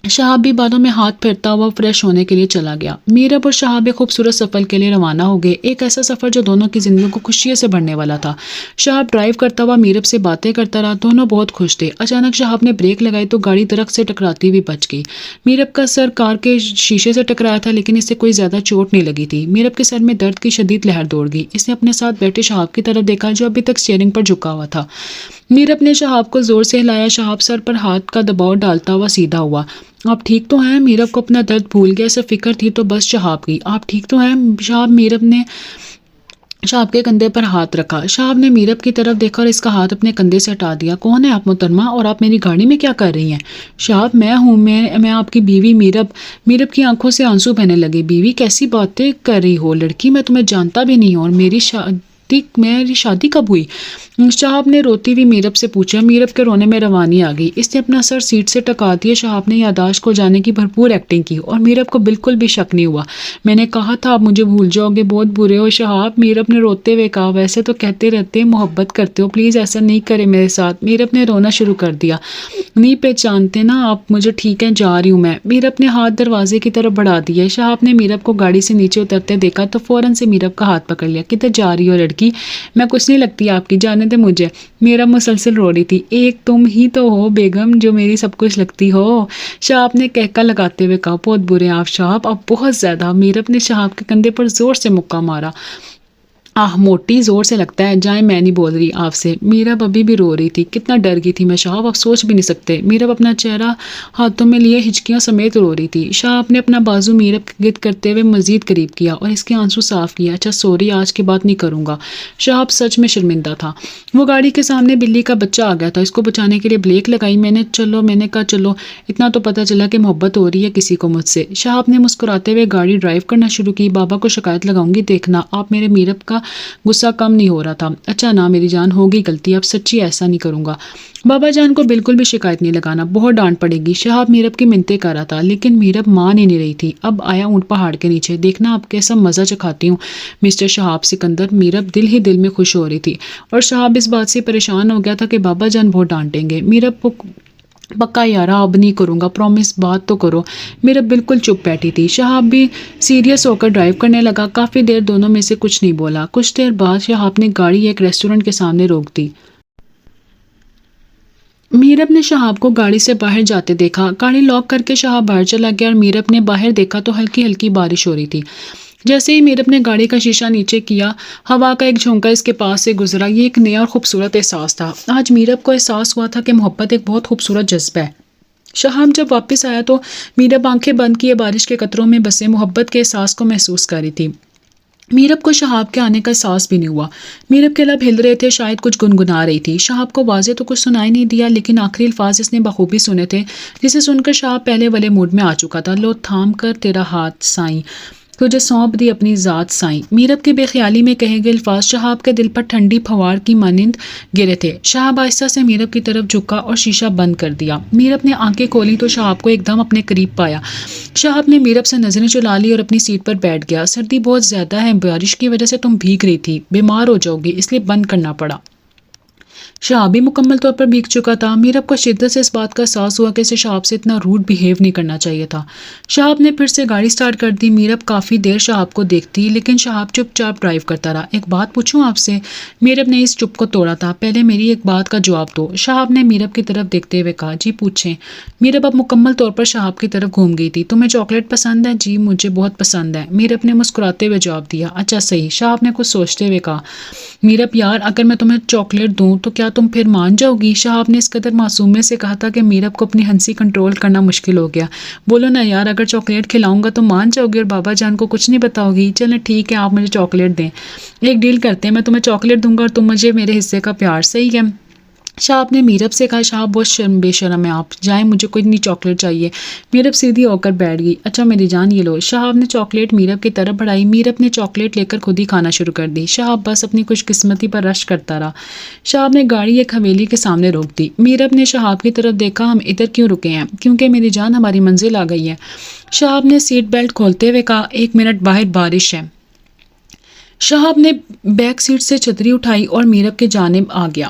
شہاب بھی بالوں میں ہاتھ پھیرتا ہوا فریش ہونے کے لیے چلا گیا۔ میرب اور شہاب ایک خوبصورت سفر کے لیے روانہ ہو گئے، ایک ایسا سفر جو دونوں کی زندگیوں کو خوشیوں سے بھرنے والا تھا۔ شہاب ڈرائیو کرتا ہوا میرب سے باتیں کرتا رہا، دونوں بہت خوش تھے۔ اچانک شہاب نے بریک لگائی تو گاڑی درخت سے ٹکراتی ہوئی بچ گئی۔ میرب کا سر کار کے شیشے سے ٹکرایا تھا، لیکن اسے کوئی زیادہ چوٹ نہیں لگی تھی۔ میرب کے سر میں درد کی شدید لہر دوڑ گئی۔ اس نے اپنے ساتھ بیٹھے شہاب کی طرف دیکھا جو ابھی تک اسٹیئرنگ پر جھکا ہوا تھا۔ میرب نے شہاب کو زور سے ہلایا۔ شہاب سر پر ہاتھ کا دباؤ ڈالتا ہوا سیدھا ہوا۔ آپ ٹھیک تو ہیں؟ میرب کو اپنا درد بھول گیا، اسے فکر تھی تو بس شہاب کی۔ آپ ٹھیک تو ہیں شہاب؟ میرب نے شہاب کے کندھے پر ہاتھ رکھا۔ شہاب نے میرب کی طرف دیکھا اور اس کا ہاتھ اپنے کندھے سے ہٹا دیا۔ کون ہے آپ محترمہ، اور آپ میری گاڑی میں کیا کر رہی ہیں؟ شہاب میں ہوں، میں آپ کی بیوی میرب۔ میرب کی آنکھوں سے آنسو بہنے لگے۔ بیوی کیسی باتیں کر رہی ہو لڑکی، میں تمہیں جانتا بھی نہیں ہوں، اور میری شادی کب ہوئی؟ شہاب نے روتی ہوئی میرب سے پوچھا۔ میرب کے رونے میں روانی آ گئی۔ اس نے اپنا سر سیٹ سے ٹکا دیا۔ شہاب نے یادداشت کھو جانے کی بھرپور ایکٹنگ کی اور میرب کو بالکل بھی شک نہیں ہوا۔ میں نے کہا تھا آپ مجھے بھول جاؤ گے، بہت برے ہو شہاب، میرب نے روتے ہوئے کہا۔ ویسے تو کہتے رہتے محبت کرتے ہو، پلیز ایسا نہیں کرے میرے ساتھ۔ میرب نے رونا شروع کر دیا۔ نہیں پہچانتے نا آپ مجھے، ٹھیک ہے جا رہی ہوں میں۔ میرب نے ہاتھ دروازے کی طرف بڑھا دیا۔ شہاب نے میرب کو گاڑی سے نیچے اترتے دیکھا تو فوراً سے میرب کا ہاتھ پکڑ لیا۔ کدھر جا رہی ہو لڑکی، میں کچھ نہیں لگتی آپ کی، جانے دے مجھے۔ میرب مسلسل رو رہی تھی۔ ایک تم ہی تو ہو بیگم جو میری سب کچھ لگتی ہو، شہاب نے کہکا لگاتے ہوئے کہا۔ بہت برے آپ شہاب، اب بہت زیادہ۔ میرب نے شہاب کے کندھے پر زور سے مکہ مارا۔ آہ موٹی، زور سے لگتا ہے، جائیں میں نہیں بول رہی آپ سے۔ میرب ابھی بھی رو رہی تھی۔ کتنا ڈر گئی تھی میں شہاب، آپ سوچ بھی نہیں سکتے۔ میرب اپنا چہرہ ہاتھوں میں لیے ہچکیاں سمیت رو رہی تھی۔ شہاب نے اپنا بازو میرب کے گرد کرتے ہوئے مزید قریب کیا اور اس کے آنسو صاف کیا۔ اچھا سوری، آج کے بعد نہیں کروں گا۔ شہاب سچ میں شرمندہ تھا۔ وہ گاڑی کے سامنے بلی کا بچہ آ گیا تھا، اس کو بچانے کے لیے بریک لگائی۔ میں نے کہا چلو، اتنا تو پتہ چلا کہ محبت ہو رہی ہے کسی کو مجھ سے۔ شہاب نے مسکراتے ہوئے گاڑی ڈرائیو کرنا شروع کی۔ بابا کو شکایت لگاؤں گی، دیکھنا آپ، میرے میرب کا غصہ کم نہیں ہو رہا تھا۔ اچھا نا میری جان، ہوگی غلطی، اب سچی ایسا نہیں کروں گا۔ بابا جان کو بالکل بھی شکایت نہیں لگانا، بہت ڈانٹ پڑے گی۔ شہاب میرب کی منتیں کر رہا تھا لیکن میرب مان ہی نہیں رہی تھی۔ اب آیا اونٹ پہاڑ کے نیچے، دیکھنا آپ کیسا مزہ چکھاتی ہوں مسٹر شہاب سکندر۔ میرب دل ہی دل میں خوش ہو رہی تھی اور شہاب اس بات سے پریشان ہو گیا تھا کہ بابا جان بہت ڈانٹیں گے۔ میرب کو پکا یارا اب نہیں کروں گا، پرومس، بات تو کرو۔ میرب بالکل چپ بیٹھی تھی۔ شہاب بھی سیریس ہو کر ڈرائیو کرنے لگا۔ کافی دیر دونوں میں سے کچھ نہیں بولا۔ کچھ دیر بعد شہاب نے گاڑی ایک ریسٹورنٹ کے سامنے روک دی۔ میرب نے شہاب کو گاڑی سے باہر جاتے دیکھا۔ گاڑی لاک کر کے شہاب باہر چلا گیا اور میرب نے باہر دیکھا تو ہلکی ہلکی بارش ہو رہی تھی۔ جیسے ہی میرب نے گاڑی کا شیشہ نیچے کیا، ہوا کا ایک جھونکا اس کے پاس سے گزرا۔ یہ ایک نیا اور خوبصورت احساس تھا۔ آج میرب کو احساس ہوا تھا کہ محبت ایک بہت خوبصورت جذبہ ہے۔ شہاب جب واپس آیا تو میرب آنکھیں بند کیے بارش کے قطروں میں بسے محبت کے احساس کو محسوس کر رہی تھی۔ میرب کو شہاب کے آنے کا احساس بھی نہیں ہوا۔ میرب کے لب ہل رہے تھے، شاید کچھ گنگنا رہی تھی۔ شہاب کو واضح تو کچھ سنائی نہیں دیا لیکن آخری الفاظ اس نے بخوبی سنے تھے جسے سن کر شہاب پہلے والے موڈ میں آ چکا تھا۔ لو تھام کر تیرا ہاتھ سائیں، تجھے سونپ دی اپنی ذات سائیں۔ میرب کے بے خیالی میں کہے گئے الفاظ شہاب کے دل پر ٹھنڈی پھوار کی مانند گرے تھے۔ شہاب آہستہ سے میرب کی طرف جھکا اور شیشہ بند کر دیا۔ میرب نے آنکھیں کھولی تو شہاب کو ایک دم اپنے قریب پایا۔ شہاب نے میرب سے نظریں چلا لی اور اپنی سیٹ پر بیٹھ گیا۔ سردی بہت زیادہ ہے، بارش کی وجہ سے تم بھیگ رہی تھی، بیمار ہو جاؤ گی، اس لیے بند کرنا پڑا۔ شہاب بھی مکمل طور پر بھیگ چکا تھا۔ میرب کو شدت سے اس بات کا احساس ہوا کہ اسے شہاب سے اتنا روڈ بیہیو نہیں کرنا چاہیے تھا۔ شہاب نے پھر سے گاڑی سٹارٹ کر دی۔ میرب کافی دیر شہاب کو دیکھتی لیکن شہاب چپ چاپ ڈرائیو کرتا رہا۔ ایک بات پوچھوں آپ سے؟ میرب نے اس چپ کو توڑا تھا۔ پہلے میری ایک بات کا جواب دو، شہاب نے میرب کی طرف دیکھتے ہوئے کہا۔ جی پوچھیں۔ میرب اب مکمل طور پر شہاب کی طرف گھوم گئی تھی۔ تمہیں چاکلیٹ پسند ہے؟ جی مجھے بہت پسند ہے، میرب نے مسکراتے ہوئے جواب دیا۔ اچھا صحیح، شہاب نے کچھ سوچتے ہوئے کہا۔ میرب یار اگر میں تمہیں چاکلیٹ دوں تو کیا تم پھر مان جاؤ گی؟ شہاب نے اس قدر معصومیت سے کہا تھا کہ میرب کو اپنی ہنسی کنٹرول کرنا مشکل ہو گیا۔ بولو نا یار، اگر چاکلیٹ کھلاؤں گا تو مان جاؤ گی اور بابا جان کو کچھ نہیں بتاؤ گی؟ چلیں ٹھیک ہے، آپ مجھے چاکلیٹ دیں، ایک ڈیل کرتے ہیں، میں تمہیں چاکلیٹ دوں گا اور تم مجھے میرے حصے کا پیار، صحیح ہے؟ شہاب نے میرب سے کہا۔ شہاب بہت بے شرم ہے، آپ جائیں، مجھے کوئی نہیں چاکلیٹ چاہیے۔ میرب سیدھی ہو کر بیٹھ گئی۔ اچھا میری جان یہ لو۔ شہاب نے چاکلیٹ میرب کی طرف بڑھائی۔ میرب نے چاکلیٹ لے کر خود ہی کھانا شروع کر دی۔ شہاب بس اپنی خوش قسمتی پر رشک کرتا رہا۔ شہاب نے گاڑی ایک حویلی کے سامنے روک دی۔ میرب نے شہاب کی طرف دیکھا۔ ہم ادھر کیوں رکے ہیں؟ کیونکہ میری جان ہماری منزل آ گئی ہے، شہاب نے سیٹ بیلٹ کھولتے ہوئے کہا۔ ایک منٹ، باہر بارش ہے۔ شہاب نے بیک سیٹ سے چھتری اٹھائی اور میرب کے جانب آ گیا۔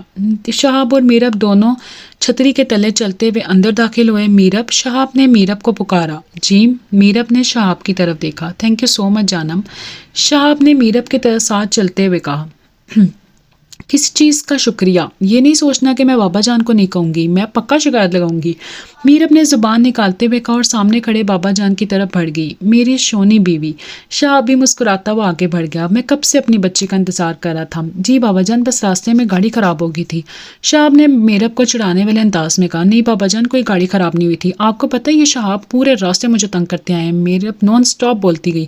شہاب اور میرب دونوں چھتری کے تلے چلتے ہوئے اندر داخل ہوئے۔ میرب، شہاب نے میرب کو پکارا۔ جی، میرب نے شہاب کی طرف دیکھا۔ تھینک یو سو مچ جانم، شہاب نے میرب کے ساتھ چلتے ہوئے کہا۔ کس چیز کا شکریہ؟ یہ نہیں سوچنا کہ میں بابا جان کو نہیں کہوں گی، میں پکا شکایت لگاؤں گی، میرب نے زبان نکالتے ہوئے کہا اور سامنے کھڑے بابا جان کی طرف بڑھ گئی۔ میری شونی بیوی۔ شہاب بھی مسکراتا ہوا آگے بڑھ گیا۔ میں کب سے اپنی بچی کا انتظار کر رہا تھا۔ جی بابا جان، بس راستے میں گاڑی خراب ہو گئی تھی، شہاب نے میرب کو چڑھانے والے انداز میں کہا۔ نہیں بابا جان، کوئی گاڑی خراب نہیں ہوئی تھی، آپ کو پتہ ہے یہ شہاب پورے راستے مجھے تنگ کرتے آئے ہیں، میرب نان سٹاپ بولتی گئی۔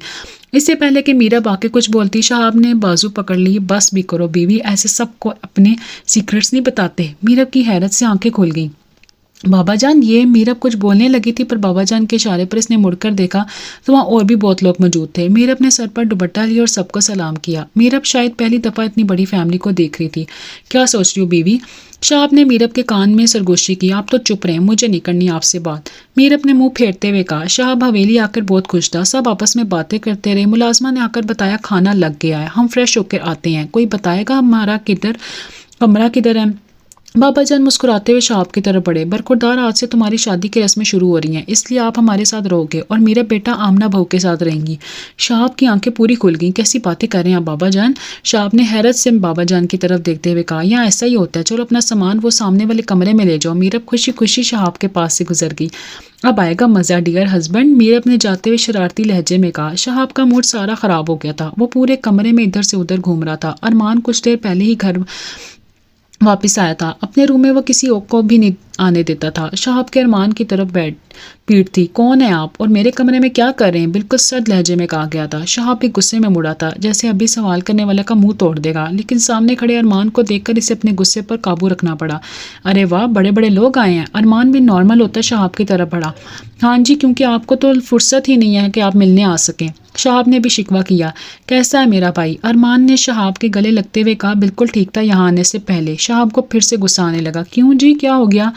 اس سے پہلے کہ میرب آ کے کچھ بولتی، شہاب نے بازو پکڑ لی۔ بس بھی کرو بیوی، ایسے سب کو اپنے سیکرٹس نہیں بتاتے۔ میرب کی حیرت سے آنکھیں کھل گئیں۔ بابا جان، یہ میرب کچھ بولنے لگی تھی پر بابا جان کے اشارے پر اس نے مڑ کر دیکھا تو وہاں اور بھی بہت لوگ موجود تھے۔ میرب نے سر پر دوپٹہ لیا اور سب کو سلام کیا۔ میرب شاید پہلی دفعہ اتنی بڑی فیملی کو دیکھ رہی تھی۔ کیا سوچ رہی ہو بیوی؟ شہاب نے میرب کے کان میں سرگوشی کی۔ آپ تو چپ رہیں، مجھے نہیں کرنی آپ سے بات، میرب نے منہ پھیرتے ہوئے کہا۔ شہاب حویلی آ کر بہت خوش تھا، سب آپس میں باتیں کرتے رہے۔ ملازمہ نے آ کر بتایا کھانا لگ گیا ہے، ہم فریش ہو کر آتے ہیں، کوئی بتائے گا ہمارا کمرہ کدھر ہے؟ بابا جان مسکراتے ہوئے شہاب کی طرف بڑھے۔ برخوردار، آج سے تمہاری شادی کی رسمیں شروع ہو رہی ہیں، اس لیے آپ ہمارے ساتھ رہو گے اور میرا بیٹا آمنہ بہو کے ساتھ رہیں گی۔ شہاب کی آنکھیں پوری کھل گئیں۔ کیسی باتیں کر رہے ہیں آپ بابا جان؟ شہاب نے حیرت سے بابا جان کی طرف دیکھتے ہوئے کہا۔ یہاں ایسا ہی ہوتا ہے، چلو اپنا سامان وہ سامنے والے کمرے میں لے جاؤ۔ میرب خوشی خوشی شہاب کے پاس سے گزر گئی۔ اب آئے گا مزہ ڈیئر ہسبینڈ، میرب نے جاتے ہوئے شرارتی لہجے میں کہا۔ شہاب کا موڈ سارا خراب ہو گیا تھا، وہ پورے کمرے میں ادھر سے ادھر گھوم رہا تھا۔ ارمان کچھ دیر پہلے ہی گھر واپس آیا تھا، اپنے روم میں وہ کسی اور کو بھی نہیں آنے دیتا تھا۔ شہاب کے ارمان کی طرف پیٹ تھی۔ کون ہے آپ اور میرے کمرے میں کیا کر رہے ہیں؟ بالکل سرد لہجے میں کہا گیا تھا۔ شہاب بھی غصے میں مڑا تھا، جیسے ابھی سوال کرنے والا کا منہ توڑ دے گا، لیکن سامنے کھڑے ارمان کو دیکھ کر اسے اپنے غصے پر قابو رکھنا پڑا۔ ارے واہ، بڑے بڑے لوگ آئے ہیں۔ ارمان بھی نارمل ہوتا شہاب کی طرف بڑھا۔ ہاں جی، کیونکہ آپ کو تو فرصت ہی نہیں ہے کہ آپ ملنے آ سکیں۔ شہاب نے بھی شکوہ کیا۔ کیسا ہے میرا بھائی؟ ارمان نے شہاب کے گلے لگتے ہوئے کہا۔ بالکل ٹھیک تھا یہاں آنے سے پہلے۔ شہاب کو پھر سے غصہ آنے لگا۔ کیوں جی، کیا ہو گیا؟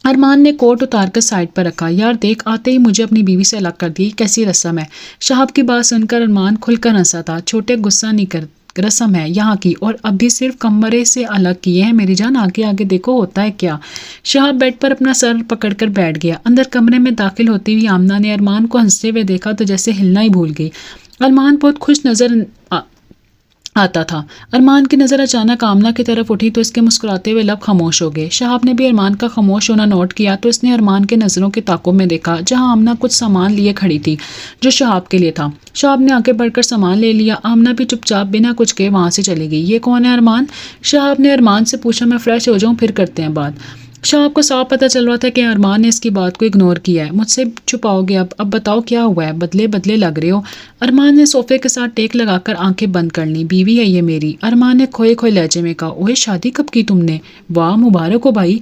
ارمان نے کوٹ اتار کر سائڈ پر رکھا۔ یار دیکھ، آتے ہی مجھے اپنی بیوی سے الگ کر دی، کیسی رسم ہے؟ شہاب کی بات سن کر ارمان کھل کر ہنسا تھا۔ چھوٹے، غصہ نہیں کر، رسم ہے یہاں کی، اور اب بھی صرف کمرے سے الگ کیے ہیں میری جان، آگے آگے دیکھو ہوتا ہے کیا۔ شہاب بیڈ پر اپنا سر پکڑ کر بیٹھ گیا۔ اندر کمرے میں داخل ہوتی ہوئی آمنہ نے ارمان کو ہنستے ہوئے دیکھا تو جیسے ہلنا ہی بھول گئی۔ ارمان بہت خوش نظر آتا تھا۔ ارمان کی نظر اچانک آمنہ کی طرف اٹھی تو اس کے مسکراتے ہوئے لب خاموش ہو گئے۔ شہاب نے بھی ارمان کا خاموش ہونا نوٹ کیا تو اس نے ارمان کے نظروں کے تعاقب میں دیکھا جہاں آمنہ کچھ سامان لیے کھڑی تھی جو شہاب کے لیے تھا۔ شہاب نے آگے بڑھ کر سامان لے لیا۔ آمنہ بھی چپ چاپ بنا کچھ کہے وہاں سے چلی گئی۔ یہ کون ہے ارمان؟ شہاب نے ارمان سے پوچھا۔ میں فریش ہو جاؤں پھر کرتے ہیں بات۔ شہاب کو صاف پتہ چل رہا تھا کہ ارمان نے اس کی بات کو اگنور کیا ہے۔ مجھ سے چھپاؤ گے اب بتاؤ کیا ہوا ہے؟ بدلے بدلے لگ رہے ہو۔ ارمان نے صوفے کے ساتھ ٹیک لگا کر آنکھیں بند کر لی۔ بیوی ہے یہ میری، ارمان نے کھوئے کھوئے لہجے میں کہا۔ اوہ، شادی کب کی تم نے؟ واہ، مبارک ہو بھائی۔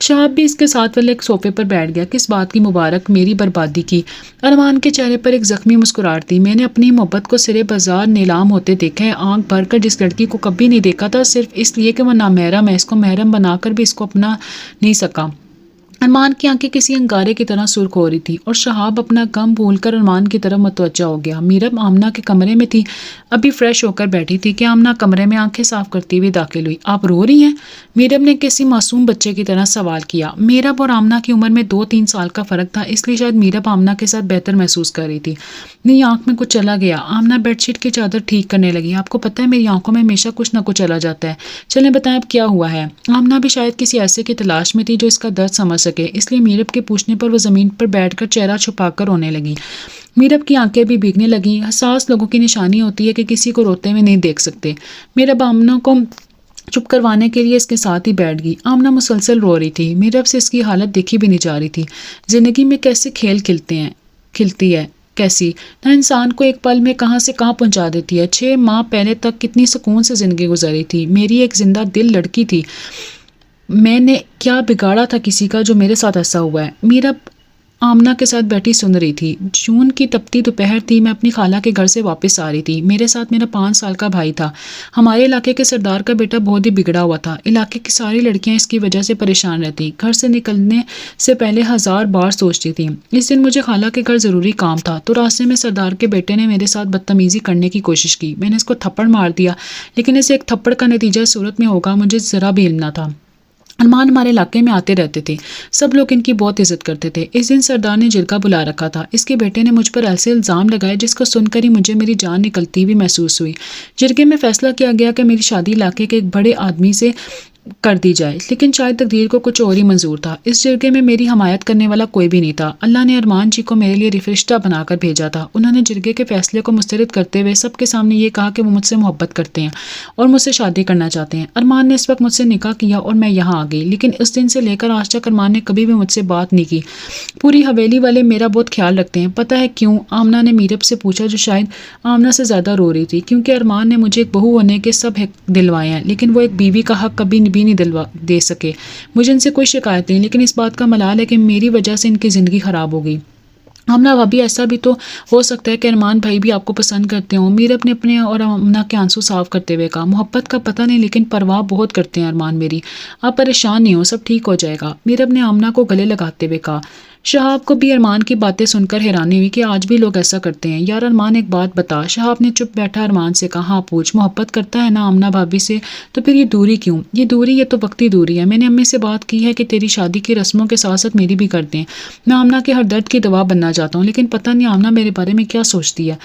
شہاب بھی اس کے ساتھ والے ایک صوفے پر بیٹھ گیا۔ کس بات کی مبارک؟ میری بربادی کی۔ ارمان کے چہرے پر ایک زخمی مسکراہٹ تھی۔ میں نے اپنی محبت کو سرے بازار نیلام ہوتے دیکھا ہے، آنکھ بھر کر جس لڑکی کو کبھی نہیں دیکھا تھا صرف اس لیے کہ وہ نامحرم ہے، اس کو محرم بنا کر بھی اس کو اپنا نہیں سکا۔ ارمان کی آنکھیں کسی انگارے کی طرح سرخ ہو رہی تھی اور شہاب اپنا غم بھول کر ارمان کی طرف متوجہ ہو گیا۔ میرب آمنہ کے کمرے میں تھی، ابھی فریش ہو کر بیٹھی تھی کہ آمنہ کمرے میں آنکھیں صاف کرتی ہوئی داخل ہوئی۔ آپ رو رہی ہیں؟ میرب نے کسی معصوم بچے کی طرح سوال کیا۔ میرب اور آمنہ کی عمر میں 2-3 سال کا فرق تھا، اس لیے شاید میرب آمنہ کے ساتھ بہتر محسوس کر رہی تھی۔ میری آنکھ میں کچھ چلا گیا۔ آمنہ بیڈ شیٹ کی چادر ٹھیک کرنے لگی۔ آپ کو پتہ ہے میری آنکھوں میں ہمیشہ کچھ نہ کچھ چلا جاتا ہے، چلیں بتائیں اب کیا ہوا ہے؟ آمنہ بھی شاید کسی ایسے کی تلاش میں تھی جو اس کا درد سمجھ سکے، اس لیے میرب کے پوچھنے پر وہ زمین پر بیٹھ کر چہرہ چھپا کر رونے لگی۔ میرب کی آنکھیں بھی بھیگنے لگیں۔ حساس لوگوں کی نشانی ہوتی ہے کہ کسی کو روتے ہوئے نہیں دیکھ سکتے۔ میرب آمنہ کو چپ کروانے کے لیے اس کے ساتھ ہی بیٹھ گئی۔ آمنہ مسلسل رو رہی تھی، میرب سے اس کی حالت دیکھی بھی نہیں جا رہی تھی۔ زندگی میں کیسے کھیل کھلتی ہے کیسی نہ انسان کو ایک پل میں کہاں سے کہاں پہنچا دیتی ہے۔ 6 ماہ پہلے تک کتنی سکون سے زندگی گزاری تھی، میری ایک زندہ دل لڑکی تھی، میں نے کیا بگاڑا تھا کسی کا جو میرے ساتھ ایسا ہوا ہے؟ میرب آمنہ کے ساتھ بیٹھی سن رہی تھی۔ جون کی تپتی دوپہر تھی، میں اپنی خالہ کے گھر سے واپس آ رہی تھی۔ میرے ساتھ میرا 5 سال کا بھائی تھا۔ ہمارے علاقے کے سردار کا بیٹا بہت ہی بگڑا ہوا تھا، علاقے کی ساری لڑکیاں اس کی وجہ سے پریشان رہتی، گھر سے نکلنے سے پہلے 1000 بار سوچتی تھی۔ اس دن مجھے خالہ کے گھر ضروری کام تھا، تو راستے میں سردار کے بیٹے نے میرے ساتھ بدتمیزی کرنے کی کوشش کی۔ میں نے اس کو تھپڑ مار دیا، لیکن اس ایک تھپڑ کا نتیجہ اس صورت میں ہوگا مجھے ذرا بھی علم نہ تھا۔ ارمان ہمارے علاقے میں آتے رہتے تھے، سب لوگ ان کی بہت عزت کرتے تھے۔ اس دن سردار نے جرگہ بلا رکھا تھا، اس کے بیٹے نے مجھ پر ایسے الزام لگائے جس کو سن کر ہی مجھے میری جان نکلتی ہوئی محسوس ہوئی۔ جرگے میں فیصلہ کیا گیا کہ میری شادی علاقے کے ایک بڑے آدمی سے کر دی جائے، لیکن شاید تقدیر کو کچھ اور ہی منظور تھا۔ اس جرگے میں میری حمایت کرنے والا کوئی بھی نہیں تھا۔ اللہ نے ارمان جی کو میرے لیے فرشتہ بنا کر بھیجا تھا۔ انہوں نے جرگے کے فیصلے کو مسترد کرتے ہوئے سب کے سامنے یہ کہا کہ وہ مجھ سے محبت کرتے ہیں اور مجھ سے شادی کرنا چاہتے ہیں۔ ارمان نے اس وقت مجھ سے نکاح کیا اور میں یہاں آ گئی، لیکن اس دن سے لے کر آج تک ارمان نے کبھی بھی مجھ سے بات نہیں کی۔ پوری حویلی والے میرا بہت خیال رکھتے ہیں، پتہ ہے کیوں؟ آمنہ نے میرب سے پوچھا، جو شاید آمنہ سے زیادہ رو رہی تھی۔ کیونکہ ارمان نے مجھے ایک بہو ہونے کے سب حق دلوائے ہیں، لیکن وہ ایک بیوی کا حق کبھی بھی نہیں دے سکے۔ مجھے ان سے کوئی شکایت نہیں، لیکن اس بات کا ملال ہے کہ میری وجہ سے ان کی زندگی خراب ہو گئی۔ آمنہ بھابھی، ایسا بھی تو ہو سکتا ہے کہ ارمان بھائی بھی آپ کو پسند کرتے ہوں۔ میرب نے اپنے اور آمنہ کے آنسو صاف کرتے ہوئے کہا، محبت کا پتہ نہیں، لیکن پرواہ بہت کرتے ہیں ارمان میری۔ آپ پریشان نہیں ہو، سب ٹھیک ہو جائے گا، میرب نے آمنہ کو گلے لگاتے ہوئے کہا۔ شہاب کو بھی ارمان کی باتیں سن کر حیرانی ہوئی کہ آج بھی لوگ ایسا کرتے ہیں۔ یار ارمان ایک بات بتا، شہاب نے چپ بیٹھا ارمان سے کہا۔ ہاں پوچھ، محبت کرتا ہے نا آمنہ بھابھی سے، تو پھر یہ دوری کیوں؟ یہ تو وقتی دوری ہے۔ میں نے امی سے بات کی ہے کہ تیری شادی کی رسموں کے ساتھ ساتھ میری بھی کر دیں۔ میں آمنہ کے ہر درد کی دوا بننا چاہتا ہوں، لیکن پتہ نہیں آمنہ میرے بارے میں کیا سوچتی ہے۔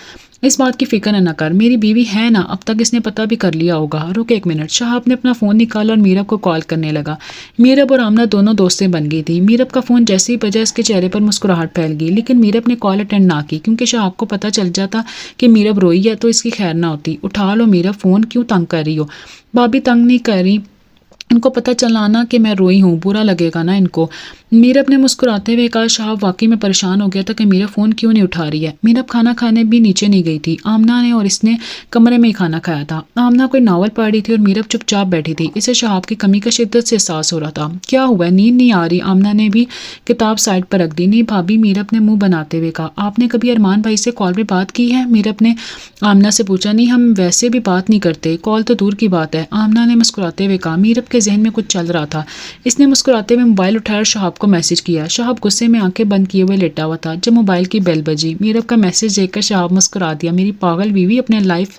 اس بات کی فکر نہ کر، میری بیوی ہے نا، اب تک اس نے پتہ بھی کر لیا ہوگا۔ رک 1 منٹ۔ شہاب نے اپنا فون نکالا اور میرب کو کال کرنے لگا۔ میرب اور آمنہ دونوں دوستیں بن گئی تھی۔ میرب کا فون جیسے ہی بجا اس کے چہرے پر مسکراہٹ پھیل گئی، لیکن میرب نے کال اٹینڈ نہ کی، کیونکہ شہاب کو پتہ چل جاتا کہ میرب روئی ہے تو اس کی خیر نہ ہوتی۔ اٹھا لو میرب فون، کیوں تنگ کر رہی ہو؟ بھابھی تنگ نہیں کر رہی، ان کو پتہ چلانا کہ میں روئی ہوں، برا لگے گا نا ان کو۔ میرب نے مسکراتے ہوئے کہا۔ شہاب واقعی میں پریشان ہو گیا تھا کہ میرب فون کیوں نہیں اٹھا رہی ہے۔ میرب کھانا کھانے بھی نیچے نہیں گئی تھی، آمنہ نے اور اس نے کمرے میں ہی کھانا کھایا تھا۔ آمنہ کوئی ناول پڑھ رہی تھی اور میرب چپ چاپ بیٹھی تھی، اسے شہاب کی کمی کا شدت سے احساس ہو رہا تھا۔ کیا ہوا ہے، نیند نہیں آ رہی؟ آمنہ نے بھی کتاب سائڈ پر رکھ دی۔ نہیں بھابھی، میرب نے منہ بناتے ہوئے کہا۔ آپ نے کبھی ارمان بھائی سے کال پہ بات کی ہے؟ میرب نے آمنہ سے پوچھا۔ نہیں، ہم ویسے بھی بات نہیں کرتے، کال تو دور کی بات ہے، آمنہ نے مسکراتے ہوئے کہا۔ میرب کے ذہن میں کچھ چل رہا تھا، اس نے مسکراتے ہوئے موبائل اٹھایا اور شہاب کو میسج کیا۔ شہاب غصے میں آنکھیں بند کیے ہوئے لیٹا ہوا تھا جب موبائل کی بیل بجی۔ میرب کا میسج دیکھ کر شہاب مسکرا دیا۔ میری پاگل بیوی اپنے لائف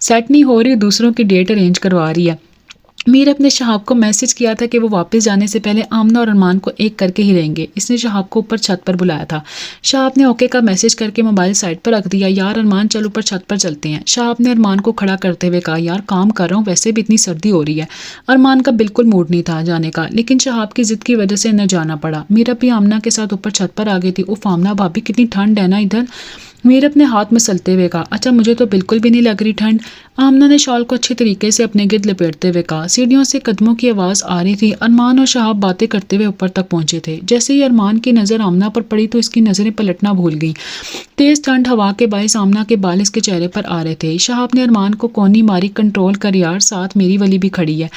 سیٹ نہیں ہو رہی، دوسروں کی ڈیٹ ارینج کروا رہی ہے۔ میرب نے شہاب کو میسج کیا تھا کہ وہ واپس جانے سے پہلے آمنہ اور ارمان کو ایک کر کے ہی رہیں گے۔ اس نے شہاب کو اوپر چھت پر بلایا تھا۔ شہاب نے اوکے کا میسج کر کے موبائل سائڈ پر رکھ دیا۔ یار ارمان، چل اوپر چھت پر چلتے ہیں۔ شہاب نے ارمان کو کھڑا کرتے ہوئے کہا۔ یار کام کر رہا ہوں، ویسے بھی اتنی سردی ہو رہی ہے۔ ارمان کا بالکل موڈ نہیں تھا جانے کا، لیکن شہاب کی ضد کی وجہ سے نہ جانا پڑا۔ میرب بھی آمنہ کے ساتھ اوپر چھت پر آ گئی تھی۔ اف آمنہ بھابھی، کتنی ٹھنڈ ہے نا ادھر۔ میرب نے ہاتھ مسلتے ہوئے کہا۔ اچھا، مجھے تو بالکل بھی نہیں لگ رہی ٹھنڈ، آمنہ نے شال کو اچھی طریقے سے اپنے گرد لپیٹتے ہوئے کہا۔ سیڑھیوں سے قدموں کی آواز آ رہی تھی۔ ارمان اور شہاب باتیں کرتے ہوئے اوپر تک پہنچے تھے۔ جیسے ہی ارمان کی نظر آمنہ پر پڑی تو اس کی نظریں پلٹنا بھول گئیں۔ تیز ٹھنڈ ہوا کے باعث آمنہ کے بال اس کے چہرے پر آ رہے تھے۔ شہاب نے ارمان کو کونی ماری، کنٹرول کر یار، ساتھ میری ولی بھی کھڑی ہے۔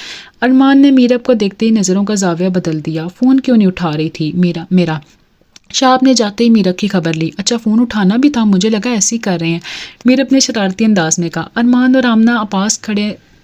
ارمان نے میرب کو دیکھتے ہی نظروں کا زاویہ بدل دیا۔ فون کیوں نہیں اٹھا رہی تھی میرا؟ شہاب نے جاتے ہی میرب کی خبر لی۔ اچھا، فون اٹھانا بھی تھا، مجھے لگا ایسے ہی کر رہے ہیں، میرب نے شرارتی انداز میں کہا۔ ارمان اور آمنہ پاس کھڑے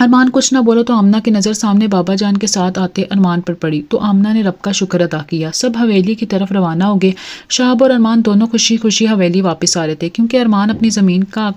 ارمان کچھ نہ بولو تو آمنہ کی نظر سامنے بابا جان کے ساتھ آتے ارمان پر پڑی تو آمنہ نے رب کا شکر ادا کیا۔ سب حویلی کی طرف روانہ ہو گئے۔ شہاب اور ارمان دونوں خوشی خوشی حویلی واپس آ رہے تھے کیونکہ ارمان اپنی زمین کا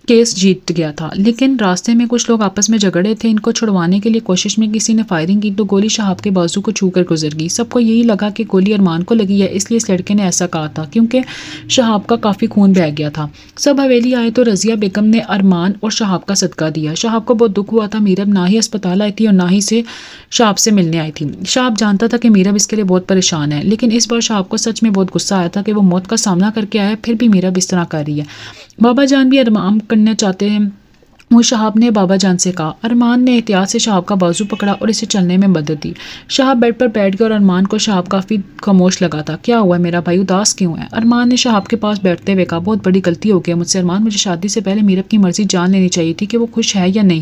کیس جیت گیا تھا، لیکن راستے میں کچھ لوگ آپس میں جھگڑے تھے۔ ان کو چھڑوانے کے لیے کوشش میں کسی نے فائرنگ کی تو گولی شہاب کے بازو کو چھو کر گزر گئی۔ سب کو یہی لگا کہ گولی ارمان کو لگی ہے، اس لیے اس لڑکے نے ایسا کہا تھا کیونکہ شہاب کا کافی خون بہہ گیا تھا۔ سب حویلی آئے تو رضیہ بیگم نے ارمان اور شہاب کا صدقہ دیا۔ شہاب کو بہت دکھ ہوا تھا۔ میرب نہ ہی اسپتال آئی تھی اور نہ ہی سے شہاب سے ملنے آئی تھی۔ شہاب جانتا تھا کہ میرب اس کے لیے بہت پریشان ہے، لیکن اس بار شہاب کو سچ میں بہت غصہ آیا تھا کہ وہ موت کا سامنا کر کے آیا، پھر بھی میرب اس طرح کر رہی ہے۔ بابا جان بھی ارمان کرنا چاہتے ہیں، وہ شہاب نے بابا جان سے کہا۔ ارمان نے احتیاط سے شہاب کا بازو پکڑا اور اسے چلنے میں مدد دی۔ شہاب بیڈ پر بیٹھ گیا اور ارمان کو شہاب کافی خاموش لگا تھا۔ کیا ہوا میرا بھائی، اداس کیوں ہے؟ ارمان نے شہاب کے پاس بیٹھتے ہوئے کہا، بہت بڑی غلطی ہو گئی مجھ سے ارمان، مجھے شادی سے پہلے میرب کی مرضی جان لینی چاہیے تھی کہ وہ خوش ہے یا نہیں۔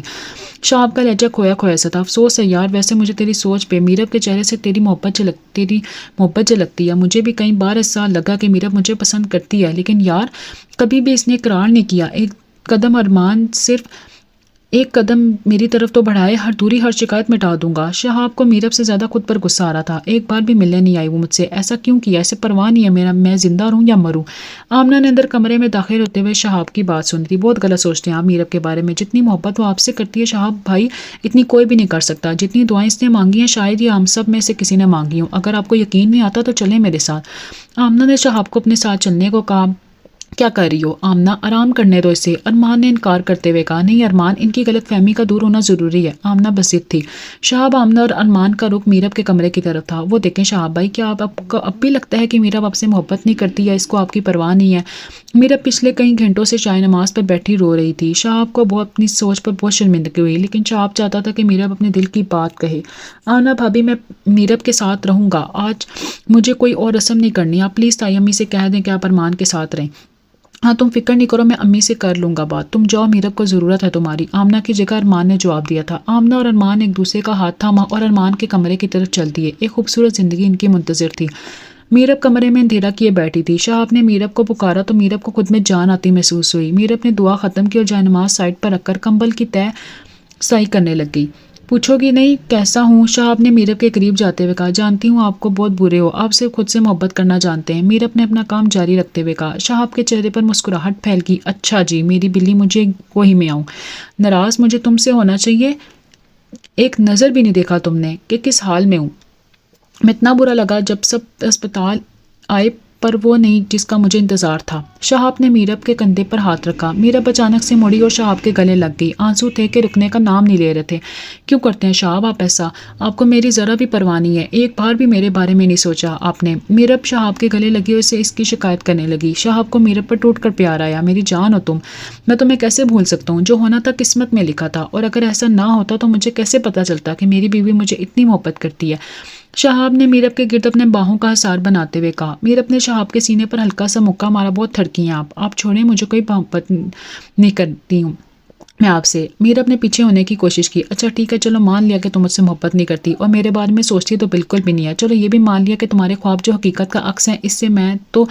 شہاب کا لہجہ کھویا کھویا سا تھا۔ افسوس ہے یار، ویسے مجھے تیری سوچ پہ، میرب کے چہرے سے تیری محبت جھلکتی ہے۔ مجھے بھی کئی بار ایسا لگا کہ میرب مجھے پسند کرتی ہے، لیکن یار کبھی بھی اس نے اقرار نہیں کیا۔ ایک قدم ارمان، صرف ایک قدم میری طرف تو بڑھائے، ہر شکایت مٹا دوں گا۔ شہاب کو میرب سے زیادہ خود پر غصہ آ رہا تھا۔ ایک بار بھی ملنے نہیں آئی وہ مجھ سے، ایسا کیوں کیا؟ اسے پرواہ نہیں ہے میں زندہ رہوں یا مروں۔ آمنہ نے اندر کمرے میں داخل ہوتے ہوئے شہاب کی بات سنی تھی۔ بہت غلط سوچتے ہیں آپ میرب کے بارے میں، جتنی محبت وہ آپ سے کرتی ہے شہاب بھائی، اتنی کوئی بھی نہیں کر سکتا۔ جتنی دعائیں اس نے مانگی ہیں شاید یہ ہم سب میں سے کسی نے مانگی ہوں۔ اگر آپ کو یقین نہیں آتا تو چلیں میرے ساتھ۔ آمنہ نے شہاب کو اپنے ساتھ چلنے کو کہا۔ کیا کر رہی ہو آمنہ، آرام کرنے دو اسے۔ ارمان نے انکار کرتے ہوئے کہا، نہیں ارمان، ان کی غلط فہمی کا دور ہونا ضروری ہے۔ آمنہ بصیرت تھی۔ شہاب، آمنہ اور ارمان کا رخ میرب کے کمرے کی طرف تھا۔ وہ دیکھیں شہاب بھائی، کیا آپ کو اب بھی لگتا ہے کہ میرب آپ سے محبت نہیں کرتی ہے؟ اس کو آپ کی پرواہ نہیں ہے؟ میرب پچھلے کئی گھنٹوں سے شاہ نماز پر بیٹھی رو رہی تھی۔ شہاب کو اپنی سوچ پر بہت شرمندگی ہوئی، لیکن شہاب چاہتا تھا کہ میرب اپنے دل کی بات کہے۔ آمنہ بھابھی، میں میرب کے ساتھ رہوں گا، آج مجھے کوئی اور رسم نہیں کرنی، آپ پلیز تائی امی سے کہہ دیں کہ آپ ارمان کے ساتھ رہیں۔ ہاں تم فکر نہیں کرو، میں امی سے کر لوں گا بات، تم جاؤ، میرب کو ضرورت ہے تمہاری۔ آمنہ کی جگہ ارمان نے جواب دیا تھا۔ آمنہ اور ارمان ایک دوسرے کا ہاتھ تھاما اور ارمان کے کمرے کی طرف چل دیے۔ ایک خوبصورت زندگی ان کی منتظر تھی۔ میرب کمرے میں اندھیرا کیے بیٹھی تھی۔ شہاب نے میرب کو پکارا تو میرب کو خود میں جان آتی محسوس ہوئی۔ میرب نے دعا ختم کی اور جائے نماز سائڈ پر رکھ کر کمبل کی تہہ سائی کرنے لگ گئی۔ پوچھو گی نہیں کیسا ہوں؟ شہاب نے میرب کے قریب جاتے ہوئے کہا، جانتی ہوں آپ کو بہت برے ہو، آپ صرف خود سے محبت کرنا جانتے ہیں۔ میرب نے اپنا کام جاری رکھتے ہوئے کہا۔ شہاب کے چہرے پر مسکراہٹ پھیل گئی۔ اچھا جی میری بلی، مجھے وہی میں آؤں؟ ناراض مجھے تم سے ہونا چاہیے، ایک نظر بھی نہیں دیکھا تم نے کہ کس حال میں ہوں۔ میں اتنا برا لگا جب سب اسپتال آئے، پر وہ نہیں جس کا مجھے انتظار تھا۔ شہاب نے میرب کے کندھے پر ہاتھ رکھا۔ میرب اچانک سے مڑی اور شہاب کے گلے لگ گئی۔ آنسو تھے کہ رکنے کا نام نہیں لے رہے تھے۔ کیوں کرتے ہیں شہاب آپ ایسا؟ آپ کو میری ذرا بھی پرواہ نہیں ہے، ایک بار بھی میرے بارے میں نہیں سوچا آپ نے؟ میرب شہاب کے گلے لگی اور اسے اس کی شکایت کرنے لگی۔ شہاب کو میرب پر ٹوٹ کر پیار آیا۔ میری جان ہو تم، میں تمہیں کیسے بھول سکتا ہوں؟ جو ہونا تھا قسمت میں لکھا تھا، اور اگر ایسا نہ ہوتا تو مجھے کیسے پتا چلتا کہ میری بیوی مجھے اتنی محبت کرتی ہے؟ شہاب نے میرب کے گرد اپنے باہوں کا حصار بناتے ہوئے کہا۔ میرب نے شہاب کے سینے پر ہلکا سا مکہ مارا۔ بہت تھڑکی ہیں آپ چھوڑیں، مجھے کوئی محبت نہیں کرتی ہوں میں آپ سے۔ میرب نے پیچھے ہونے کی کوشش کی۔ اچھا ٹھیک ہے، چلو مان لیا کہ تم مجھ سے محبت نہیں کرتی اور میرے بارے میں سوچتی تو بالکل بھی نہیں ہے۔ چلو یہ بھی مان لیا کہ تمہارے خواب جو حقیقت کا عکس ہیں، اس سے میں تو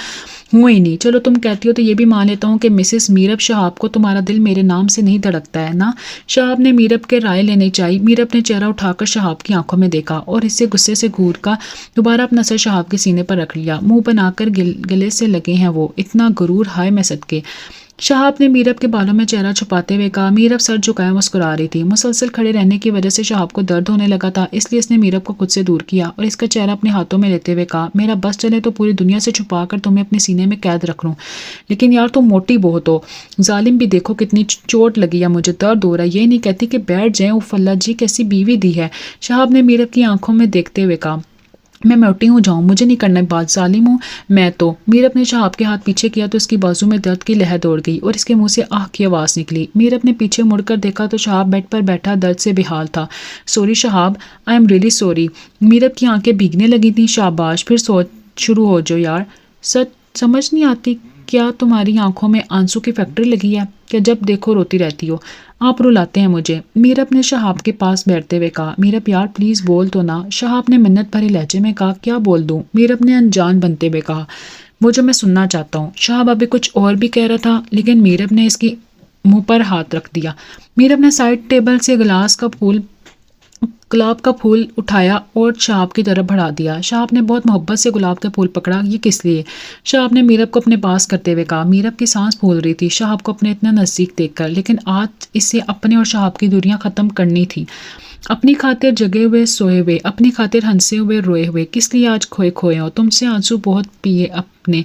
ہوں ہی نہیں۔ چلو تم کہتی ہو تو یہ بھی مان لیتا ہوں کہ مسز میرب شہاب کو تمہارا دل میرے نام سے نہیں دھڑکتا ہے نا؟ شہاب نے میرب کے رائے لینے چاہی۔ میرب نے چہرہ اٹھا کر شہاب کی آنکھوں میں دیکھا اور اسے غصے سے گھور کا دوبارہ اپنا سر شہاب کے سینے پر رکھ لیا۔ منہ بنا کر گلے سے لگے ہیں وہ، اتنا غرور، ہائے میں صدقے۔ شہاب نے میرب کے بالوں میں چہرہ چھپاتے ہوئے کہا۔ میرب سر جھکائے مسکرا رہی تھی۔ مسلسل کھڑے رہنے کی وجہ سے شہاب کو درد ہونے لگا تھا، اس لیے اس نے میرب کو خود سے دور کیا اور اس کا چہرہ اپنے ہاتھوں میں لیتے ہوئے کہا، میرا بس چلے تو پوری دنیا سے چھپا کر تمہیں اپنے سینے میں قید رکھ لوں، لیکن یار تم موٹی بہت ہو۔ ظالم بھی دیکھو کتنی چوٹ لگی ہے، مجھے درد ہو رہا ہے، یہ نہیں کہتی کہ بیٹھ جائیں، اوف اللہ جی کیسی بیوی دی ہے۔ شہاب نے میرب کی آنکھوں میں دیکھتے ہوئے کہا، میں موٹی ہوں جاؤں، مجھے نہیں کرنا بات، ظالم ہوں میں تو۔ میرب نے شہاب کے ہاتھ پیچھے کیا تو اس کی بازو میں درد کی لہر دوڑ گئی اور اس کے منہ سے آہ کی آواز نکلی۔ میرب نے پیچھے مڑ کر دیکھا تو شہاب بیڈ پر بیٹھا درد سے بے حال تھا۔ Sorry Shahab, I am really sorry. Meerab کی آنکھیں بھیگنے لگی تھیں۔ شاباش، پھر سوچ شروع ہو جو یار، سچ سمجھ نہیں آتی کیا تمہاری آنکھوں میں آنسو کی فیکٹری لگی ہے کہ جب دیکھو روتی رہتی ہو؟ آپ رلاتے ہیں مجھے۔ میرب نے شہاب کے پاس بیٹھتے ہوئے کہا، میرب یار پلیز بول تو نا۔ شہاب نے منت بھرے لہجے میں کہا، کیا بول دوں؟ میرب نے انجان بنتے ہوئے کہا، وہ جو میں سننا چاہتا ہوں۔ شہاب ابھی کچھ اور بھی کہہ رہا تھا لیکن میرب نے اس کی منہ پر ہاتھ رکھ دیا۔ میرب نے سائڈ ٹیبل سے گلاب کا پھول اٹھایا اور شہاب کی طرف بڑھا دیا۔ شہاب نے بہت محبت سے گلاب کا پھول پکڑا۔ یہ کس لیے؟ شہاب نے میرب کو اپنے پاس کرتے ہوئے کہا۔ میرب کی سانس پھول رہی تھی شہاب کو اپنے اتنا نزدیک دیکھ کر، لیکن آج اسے اپنے اور شہاب کی دوریاں ختم کرنی تھی۔ اپنی خاطر جگے ہوئے سوئے ہوئے، اپنی خاطر ہنسے ہوئے روئے ہوئے، کس لیے آج کھوئے ہو؟ تم سے آنسو بہت پیے اپنے،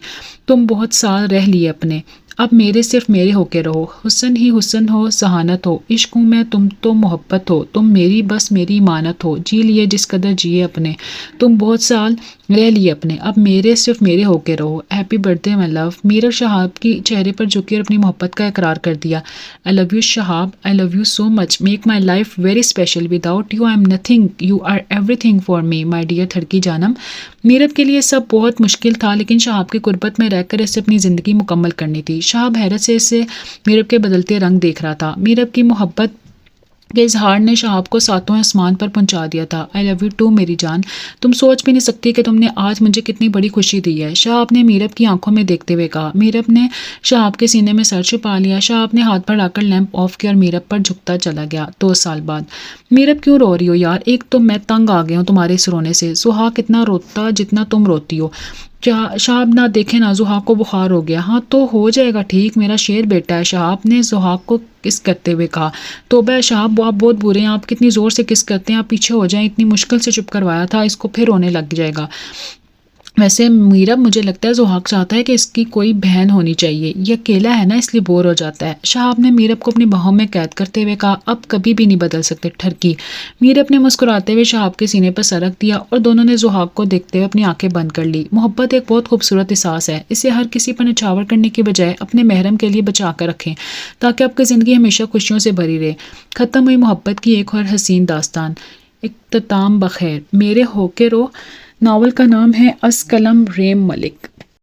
تم بہت سال رہ لیے اپنے، اب میرے صرف میرے ہو کے رہو۔ حسن ہی حسن ہو، ذہانت ہو، عشق ہوں میں، تم تو محبت ہو، تم میری بس میری امانت ہو، جی لیے جس قدر جیے اپنے، تم بہت سال رہ لیے اپنے، اب میرے صرف میرے ہو کے رہو۔ ہیپی برتھ ڈے مائی لو۔ میرب شہاب کی چہرے پر جھکی اور اپنی محبت کا اقرار کر دیا۔ I love you Shahab, I love you so much, make my life very special, without you I am nothing, you are everything for me my dear تھڑکی جانم۔ میرب کے لیے سب بہت مشکل تھا، لیکن شہاب کی قربت میں رہ کر اسے اپنی زندگی مکمل کرنی تھی۔ شہاب حیرت سے اسے میرب کے بدلتے رنگ دیکھ رہا تھا۔ میرب کی محبت کے اظہار نے شہاب کو ساتویں آسمان پر پہنچا دیا تھا۔ آئی لو یو ٹو میری جان، تم سوچ بھی نہیں سکتی کہ تم نے آج مجھے کتنی بڑی خوشی دی ہے، شہاب نے میرب کی آنکھوں میں دیکھتے ہوئے کہا۔ میرب نے شہاب کے سینے میں سر چھپا لیا۔ شہاب نے ہاتھ بڑھا کر لیمپ آف کیا اور میرب پر جھکتا چلا گیا۔ 2 سال بعد۔ میرب کیوں رو رہی ہو یار؟ ایک تو میں تنگ آ گیا ہوں تمہارے اس رونے سے، سہاگ اتنا روتا جتنا تم روتی ہو۔ شہاب نہ دیکھے نہ، زحاق کو بخار ہو گیا۔ ہاں تو ہو جائے گا ٹھیک، میرا شیر بیٹا ہے، شہاب نے زحاق کو کس کرتے ہوئے کہا۔ توبہ شہاب، آپ بہت برے ہیں، آپ کتنی زور سے کس کرتے ہیں، آپ پیچھے ہو جائیں، اتنی مشکل سے چپ کروایا تھا، اس کو پھر رونے لگ جائے گا۔ ویسے میرب مجھے لگتا ہے زحاق چاہتا ہے کہ اس کی کوئی بہن ہونی چاہیے، یہ اکیلا ہے نا اس لیے بور ہو جاتا ہے، شہاب نے میرب کو اپنی باہوں میں قید کرتے ہوئے کہا۔ اب کبھی بھی نہیں بدل سکتے ٹھرکی۔ میرب نے مسکراتے ہوئے شہاب کے سینے پر سر رکھ دیا اور دونوں نے زحاق کو دیکھتے ہوئے اپنی آنکھیں بند کر لی۔ محبت ایک بہت خوبصورت احساس ہے، اسے ہر کسی پر نچھاور کرنے کے بجائے اپنے محرم کے لیے بچا کر رکھیں تاکہ آپ کی زندگی ہمیشہ خوشیوں سے بھری رہے۔ ختم ہوئی محبت کی ایک اور حسین داستان۔ اختتام بخیر۔ میرے ہو کے رو ناول کا نام ہے از قلم ریم ملک۔